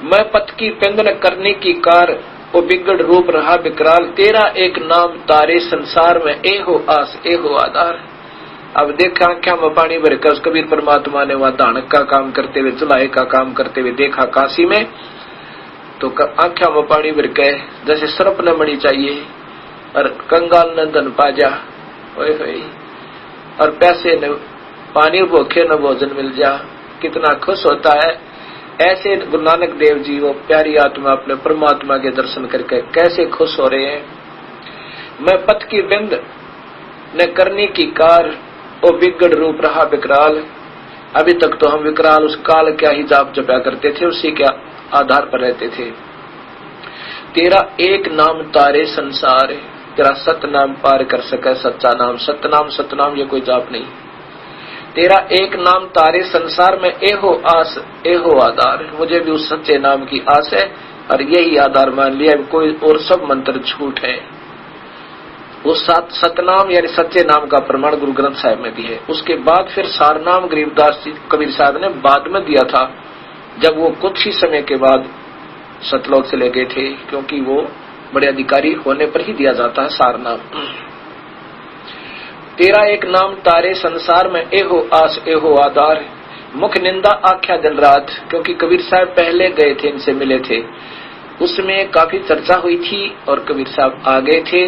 A: मैं पथ की पिंद न करने की कार वो बिगड़ रूप रहा विकराल, तेरा एक नाम तारे संसार में ए हो आस ए हो आधार। अब देखा आंखों में पानी भरकर उस कबीर परमात्मा ने वहां दानक का काम करते हुए, चुलाए का काम करते हुए देखा काशी में, तो आंखों में पानी भर गए जैसे सर्प न मणि चाहिए और कंगाल न धन पाजा, और पैसे न पानी भूखे न भोजन मिल जा, कितना खुश होता है। ऐसे गुरु नानक देव जी वो प्यारी आत्मा अपने परमात्मा के दर्शन करके कैसे खुश हो रहे हैं। मैं पथ की बिंद न करने की कार वो बिगड़ रूप रहा विकराल। अभी तक तो हम विकराल उस काल क्या ही जाप जपा करते थे, उसी के आधार पर रहते थे। तेरा एक नाम तारे संसार, तेरा सत नाम पार कर सके सच्चा नाम, सतनाम ये कोई जाप नहीं। तेरा एक नाम तारे संसार में ए हो आस ए हो आधार, मुझे भी उस सच्चे नाम की आस है और यही आधार मान लिया, कोई और सब मंत्र झूठ है। वो सतनाम यानी सच्चे नाम का प्रमाण गुरु ग्रंथ साहिब में भी है। उसके बाद फिर सारनाम गरीबदास जी कबीर साहब ने बाद में दिया था, जब वो कुछ ही समय के बाद सतलोक से ले गए थे, क्योंकि वो बड़े अधिकारी होने पर ही दिया जाता है सारनाम। तेरा एक नाम तारे संसार में ए हो आस ए हो आधार, मुख निंदा आख्या दिन रात, क्योंकि कबीर साहब पहले गए थे, इनसे मिले थे, उसमें काफी चर्चा हुई थी और कबीर साहब आ गए थे,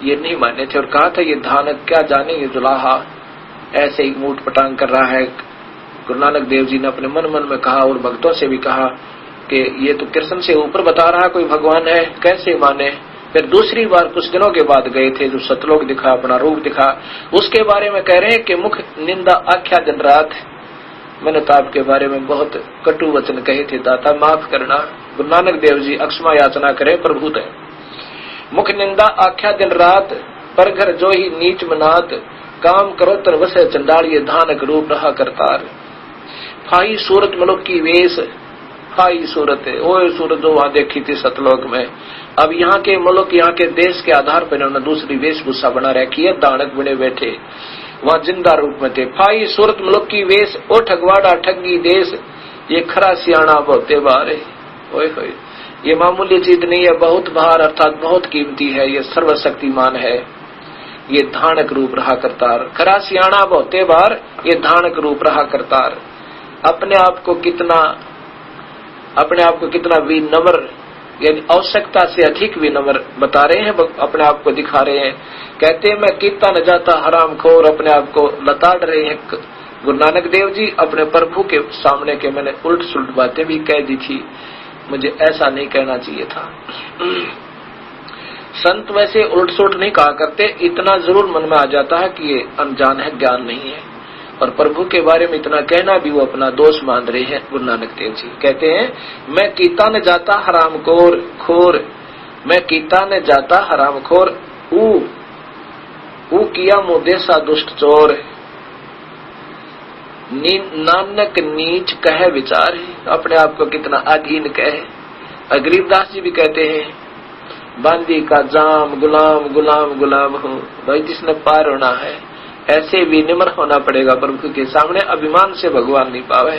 A: ये नहीं माने थे और कहा था ये धानक क्या जाने ये दुलाहा ऐसे ही मूठ पटांग कर रहा है। गुरु नानक देव जी ने अपने मन मन में कहा और भक्तों से भी कहा कि ये तो कृष्ण से ऊपर बता रहा कोई भगवान है, कैसे माने। फिर दूसरी बार कुछ दिनों के बाद गए थे, जो सतलोक दिखा, अपना रूप दिखा, उसके बारे में कह रहे हैं कि मुख निंदा आख्या दिन रात, मैंने तो आपके बारे में बहुत कटु वचन कहे थे, दाता माफ करना। गुरु नानक देव जी अक्षमा याचना करे प्रभु दे। मुख निंदा आख्या दिन रात, पर घर जो ही नीच मनात, काम करो तर वसे चंडाल ये धानक रूप रहा करतार। फाई सूरत मलुक की वेश, फाई सूरत है वो सूरत जो वहां देखी थी सतलोक में। अब यहाँ के मुल्क यहाँ के देश के आधार पर इन्होंने दूसरी वेशभूषा बना रखी है, दानक बने बैठे वहां जिंदा रूप में थे। फाई सूरत मलुक की वेश ओ ठगवाड़ा ठगी देश, ये खरा सियाणा बहुते बार है। ये मामूली चीज नहीं है, बहुत भार अर्थात बहुत कीमती है, ये सर्वशक्तिमान है, ये धानक रूप रहा करतार। खरा सियाणा बहुते बार, ये धानक रूप रहा करतार। अपने आप को कितना विनम्र यानी आवश्यकता से अधिक विनम्र बता रहे हैं, अपने आप को दिखा रहे हैं। कहते हैं मैं कीता न जाता हरामखोर, अपने आप को लताड़ रहे हैं गुरु नानक देव जी अपने प्रभु के सामने के मैंने उल्ट सुलट बातें भी कह दी थी, मुझे ऐसा नहीं कहना चाहिए था। संत वैसे उल्ट सुलट नहीं कहा करते, इतना जरूर मन में आ जाता है कि ये अनजान है, ज्ञान नहीं है, और प्रभु के बारे में इतना कहना भी वो अपना दोष मान रहे हैं। गुरु नानक देव जी कहते हैं मैं कीता न जाता हरामखोर खोर, मैं कीता न जाता हरामखोर, ऊ किया मुदे सा दुष्ट चोर, नानक नीच कहे विचार, अपने आप को कितना अधीन कहे। गरीबदास जी भी कहते हैं बांदी का जाम गुलाम गुलाम गुलाम हो, भाई जिसने पार होना है ऐसे विनम्र होना पड़ेगा प्रभु के सामने, अभिमान से भगवान नहीं पावे।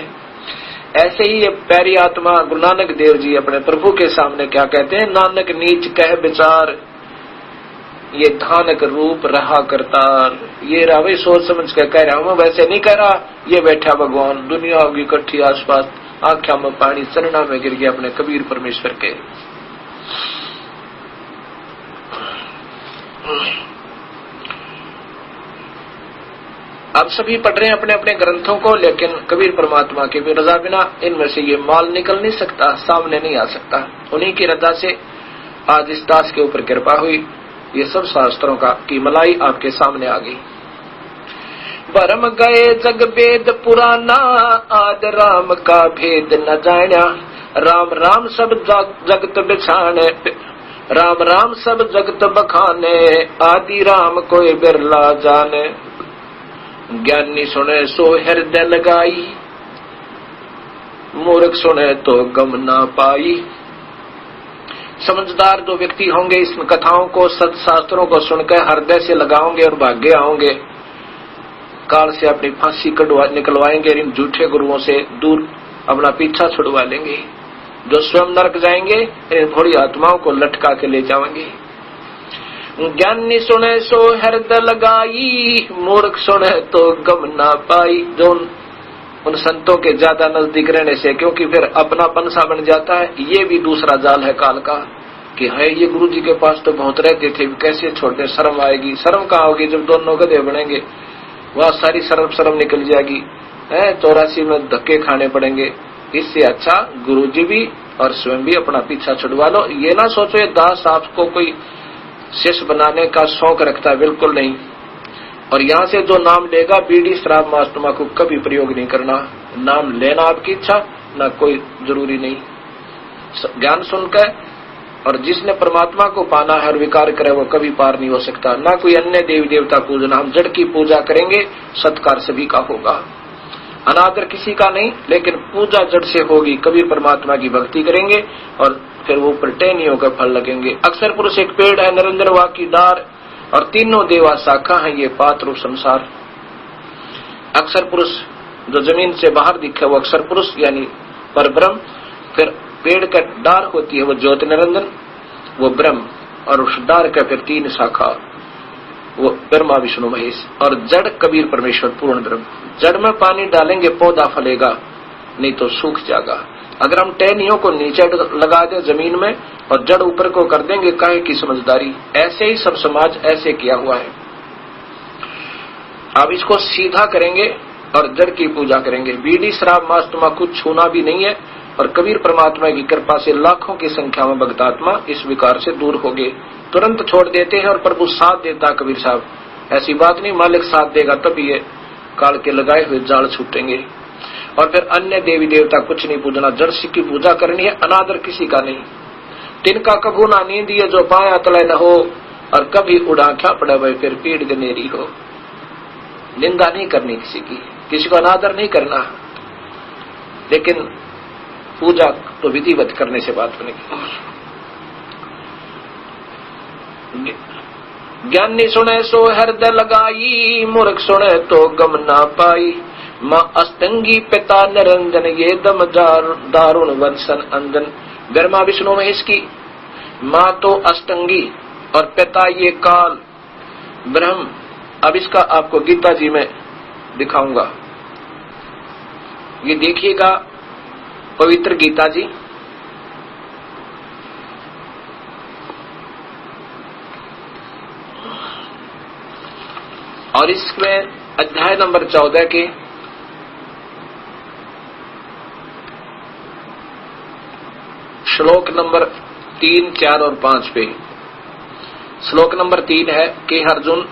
A: ऐसे ही ये प्यारी आत्मा गुरु नानक देव जी अपने प्रभु के सामने क्या कहते हैं, नानक नीच कह विचार, ये धानक रूप रहा करतार। ये रावे सोच समझ कर कह रहा हूं, मैं वैसे नहीं कह रहा, ये बैठा भगवान, दुनिया होगी इकट्ठी आसपास, आंखों में पानी, चरणा में गिर गया अपने कबीर परमेश्वर के। आप सभी पढ़ रहे हैं अपने अपने ग्रंथों को, लेकिन कबीर परमात्मा के भी रजा बिना इनमें से ये माल निकल नहीं सकता, सामने नहीं आ सकता। उन्हीं की रजा से आज इस दास के ऊपर कृपा हुई, ये सब शास्त्रों का की मलाई आपके सामने आ गई। भरम गए जग वेद पुराना, आद राम का भेद न जाना, राम राम सब जगत बिछाने, राम राम सब जगत बखाने, आदि राम कोई बिरला जाने, ज्ञानी सुने सो हृदय लगाई, मूर्ख सुने तो गम ना पाई। समझदार जो व्यक्ति होंगे इस कथाओं को, सत्शास्त्रों को सुनकर हृदय से लगाओगे और भाग्य आओगे, काल से अपनी फांसी निकलवाएंगे, इन झूठे गुरुओं से दूर अपना पीछा छुड़वा लेंगे। जो स्वयं नरक जाएंगे इन भोली आत्माओं को लटका के ले जाएंगे। ज्ञानी सुने सो हृदय लगाई, मूर्ख सुने तो गम ना पाई। जो उन संतों के ज्यादा नजदीक रहने से, क्योंकि फिर अपनापन सा बन जाता है, ये भी दूसरा जाल है काल का कि है ये गुरु जी के पास तो बहुत रहते थे, कैसे छोड़ते, शर्म आएगी। शर्म कहाँ होगी जब दोनों गधे बनेंगे, वहां सारी शर्म निकल जाएगी, 84 में धक्के खाने पड़ेंगे। इससे अच्छा गुरु जी भी और स्वयं भी अपना पीछा छुड़वा लो। ये ना सोचो ये दास आपको कोई शिष्य बनाने का शौक रखता है, बिल्कुल नहीं। और यहाँ से जो नाम लेगा बीड़ी शराब मांस तंबाकू कभी प्रयोग नहीं करना। नाम लेना आपकी इच्छा, ना कोई जरूरी नहीं। ज्ञान सुनकर और जिसने परमात्मा को पाना है और विकार करे वो कभी पार नहीं हो सकता। ना कोई अन्य देवी देवता पूजना, हम जड़ की पूजा करेंगे, सत्कार सभी का होगा, अनादर किसी का नहीं, लेकिन पूजा जड़ से होगी। कबीर परमात्मा की भक्ति करेंगे और फिर वो ऊपर टहनियों का फल लगेंगे। अक्षर पुरुष एक पेड़ है, निरंजन वा की डार, और तीनों देवा शाखा है ये पात रूप संसार। अक्षर पुरुष जो जमीन से बाहर दिखे वो अक्षर पुरुष यानी परब्रह्म, फिर पेड़ का डार होती है वो ज्योति निरंजन, वो ब्रह्म, और उस डार का फिर 3 शाखा, वो ब्रह्मा विष्णु महेश, और जड़ कबीर परमेश्वर पूर्ण ब्रह्म। जड़ में पानी डालेंगे पौधा फलेगा, नहीं तो सूख जाएगा। अगर हम टहनियों को नीचे लगा दे जमीन में और जड़ ऊपर को कर देंगे, काहे की समझदारी। ऐसे ही सब समाज ऐसे किया हुआ है। अब इसको सीधा करेंगे और जड़ की पूजा करेंगे। बीड़ी शराब मांस तंबाकू छूना भी नहीं है, और कबीर परमात्मा की कृपा से लाखों की संख्या में भक्तात्मा इस विकार से दूर हो गए, तुरंत छोड़ देते हैं और प्रभु साथ देता। कबीर साहब ऐसी बात नहीं, मालिक साथ देगा तभी ये काल के लगाए हुए जाल छूटेंगे। और फिर अन्य देवी देवता कुछ नहीं पूजना, जड़ की पूजा करनी है, अनादर किसी का नहीं। तिनका कभू ना नींद ये जो पाया तले न हो, और कभी उड़ा क्या पड़े भाई फिर पीड़ गनेरी हो। निंदा नहीं करनी किसी की, किसी को अनादर नहीं करना, लेकिन पूजा तो विधिवत करने से बात बनेगी। ज्ञानी सुने सो हृदय लगाई, मूर्ख सुने तो गम ना पाई। माँ अस्तंगी पिता निरंजन, ये दम दारुण वंशन अंजन। ब्रह्मा विष्णु महेश की माँ तो अष्टंगी और पिता ये काल ब्रह्म। अब इसका आपको गीता जी में दिखाऊंगा, ये देखिएगा पवित्र गीता जी और इसमें अध्याय नंबर 14 के श्लोक नंबर 3, 4 और 5 पे, श्लोक नंबर 3 है कि अर्जुन,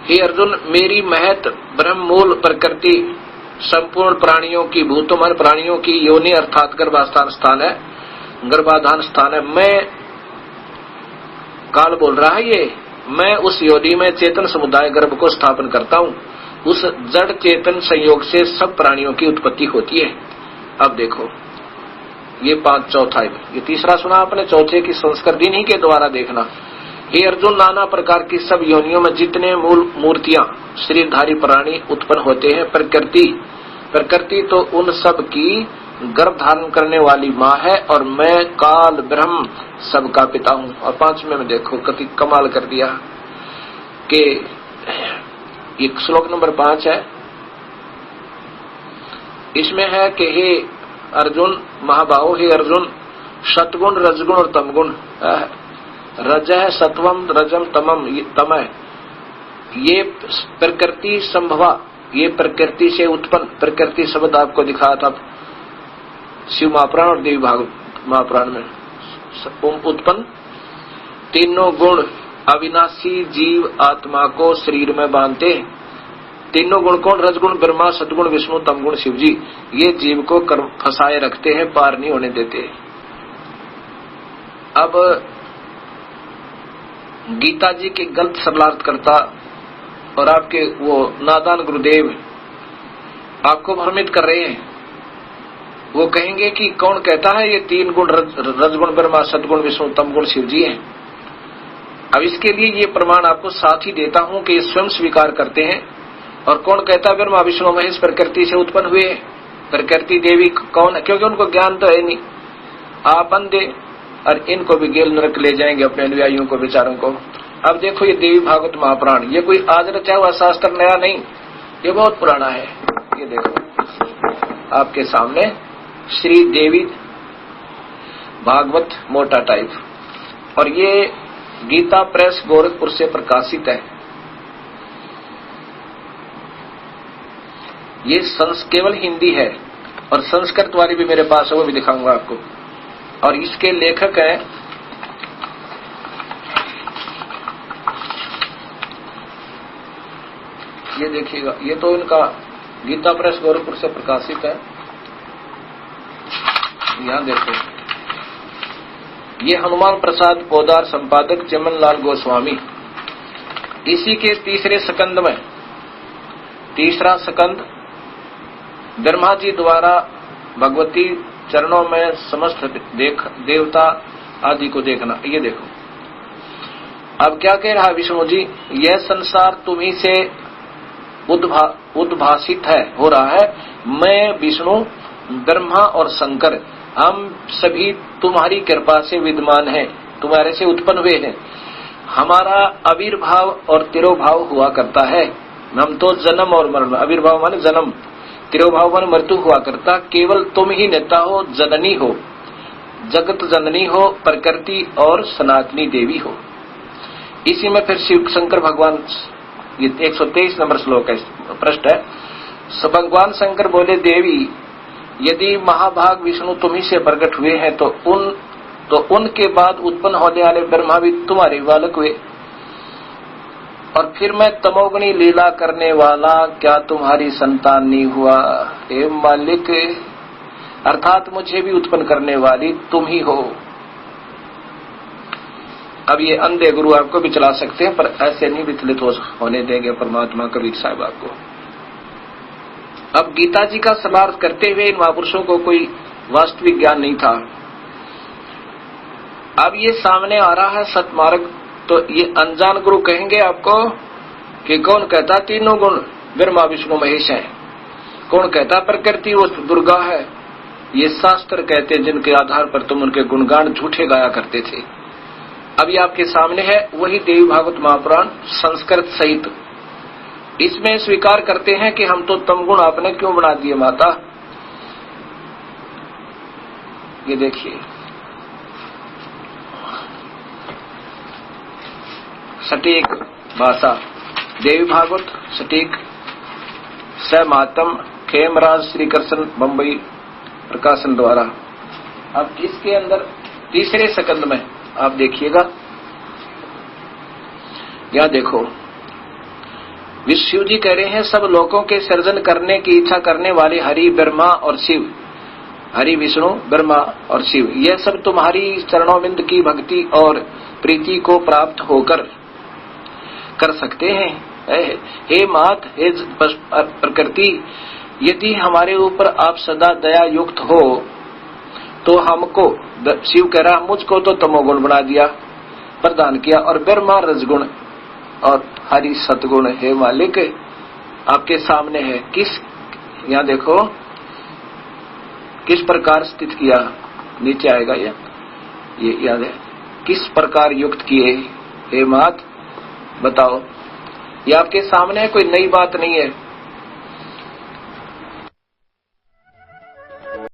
A: हे अर्जुन, मेरी महत ब्रह्ममूल प्रकृति संपूर्ण प्राणियों की, भूतों प्राणियों की योनि अर्थात गर्भाधान स्थान है, गर्भाधान स्थान है। मैं काल बोल रहा है ये, मैं उस योनि में चेतन समुदाय गर्भ को स्थापन करता हूं। उस जड़ चेतन संयोग से सब प्राणियों की उत्पत्ति होती है। अब देखो ये 5 चौथा है, ये तीसरा सुना आपने, चौथे की संस्कृत इन्हीं के द्वारा देखना। हे अर्जुन, नाना प्रकार की सब योनियों में जितने मूल मूर्तियां शरीरधारी प्राणी उत्पन्न होते हैं, प्रकृति तो उन सब की गर्भ धारण करने वाली माँ है, और मैं काल ब्रह्म सबका पिता हूं। और 5वें में देखो कति कमाल कर दिया कि ये श्लोक नंबर 5 है, इसमें है कि हे अर्जुन महाबाहो, हे अर्जुन, सतगुण रजगुण और तमगुण, रज है सत्वम रजम तमम तमय, ये प्रकृति संभवा, ये प्रकृति से उत्पन्न, प्रकृति शब्द आपको दिखाया था शिव महापुराण और देवी भागवत महापुराण में, उत्पन्न तीनों गुण अविनाशी जीव आत्मा को शरीर में बांधते। तीनों गुण कौन? रजगुण ब्रह्मा, सदगुण विष्णु, तमगुण शिव जी। ये जीव को फंसाए रखते हैं, पार नहीं होने देते। अब गीता जी के गलत सरलार्थ करता और आपके वो नादान गुरुदेव आपको भ्रमित कर रहे हैं। वो कहेंगे कि कौन कहता है ये 3 गुण रजगुण ब्रह्मा, सदगुण विष्णु, तमगुण शिव जी हैं। अब इसके लिए ये प्रमाण आपको साथ ही देता हूं कि ये स्वयं स्वीकार करते हैं। और कौन कहता है ब्रह्मा विष्णु महेश प्रकृति से उत्पन्न हुए? प्रकृति देवी कौन है? क्योंकि उनको ज्ञान तो है नहीं। आप अंधे, और इनको भी गेल नरक ले जाएंगे अपने अनुयायियों को, विचारों को। अब देखो ये देवी भागवत महापुराण, ये कोई आज रचा हुआ शास्त्र नया नहीं, ये बहुत पुराना है। ये देखो आपके सामने श्री देवी भागवत मोटा टाइप, और ये गीता प्रेस गोरखपुर से प्रकाशित है। ये केवल हिंदी है, और संस्कृत वाली भी मेरे पास है, वो भी दिखाऊंगा आपको। और इसके लेखक हैं ये देखिएगा, ये तो इनका गीता प्रेस गोरखपुर से प्रकाशित है। यहां देखो, ये हनुमान प्रसाद पोदार, संपादक चमन लाल गोस्वामी। इसी के तीसरे स्कंद में, तीसरा स्कंद, ब्रह्मा जी द्वारा भगवती चरणों में समस्त देवता आदि को देखना। ये देखो अब क्या कह रहा है विष्णु जी, यह संसार तुम्ही से उद्भासित है, हो रहा है। मैं विष्णु, ब्रह्मा और शंकर, हम सभी तुम्हारी कृपा से विद्यमान हैं, तुम्हारे से उत्पन्न हुए हैं। हमारा आविर्भाव और तिरोभाव हुआ करता है। हम तो जन्म और मरण, आविर्भाव माने जन्म, तिरोभाव माने मृत्यु हुआ करता। केवल तुम ही नेता हो, जननी हो, जगत जननी हो, प्रकृति और सनातनी देवी हो। इसी में फिर शिव शंकर भगवान, ये 123 नंबर श्लोक है, पृष्ठ है। भगवान शंकर बोले, देवी यदि महाभाग विष्णु तुम्ही से प्रकट हुए हैं तो उनके बाद उत्पन्न होने वाले ब्रह्मा भी तुम्हारे बालक हुए। और फिर मैं तमोगुणी लीला करने वाला क्या तुम्हारी संतान नहीं हुआ? हे मालिक, अर्थात मुझे भी उत्पन्न करने वाली तुम ही हो। अब ये अंधे गुरु आपको भी चला सकते हैं, पर ऐसे नहीं विचलित होने देंगे परमात्मा कबीर साहब आपको। अब गीता जी का सलार्थ करते हुए इन महापुरुषों को कोई वास्तविक ज्ञान नहीं था। अब ये सामने आ रहा है सतमार्ग, तो ये अनजान गुरु कहेंगे आपको कि कौन कहता तीनों गुण ब्रह्मा विष्णु महेश है, कौन कहता प्रकृति वो दुर्गा है। ये शास्त्र कहते जिनके आधार पर तुम उनके गुणगान झूठे गाया करते थे। अब ये आपके सामने है वही देवी भागवत महापुराण संस्कृत सहित। इसमें स्वीकार करते हैं कि हम तो तमगुण आपने क्यों बना दिए माता। ये देखिए सटीक भाषा, देवी भागवत सटीक, स मातम खेमराज श्री कृष्ण बम्बई प्रकाशन द्वारा। अब इसके अंदर तीसरे सकंद में आप देखिएगा, यह देखो विष्णु जी कह रहे हैं सब लोगों के सृजन करने की इच्छा करने वाले हरि ब्रह्मा और शिव, हरि विष्णु ब्रह्मा और शिव, यह सब तुम्हारी चरणोबिंद की भक्ति और प्रीति को प्राप्त होकर कर सकते हैं। हे मात, हे प्रकृति, यदि हमारे ऊपर आप सदा दया युक्त हो तो हमको, शिव कह रहा मुझको तो तमोगुण बना दिया, प्रदान किया, और ब्रह्मा रजगुण और हरि सतगुण, हे मालिक आपके सामने है। किस, यहाँ देखो किस प्रकार स्थित किया, नीचे आएगा ये याद है, किस प्रकार युक्त किए, हे मात बताओ, ये आपके सामने है, कोई नई बात नहीं है।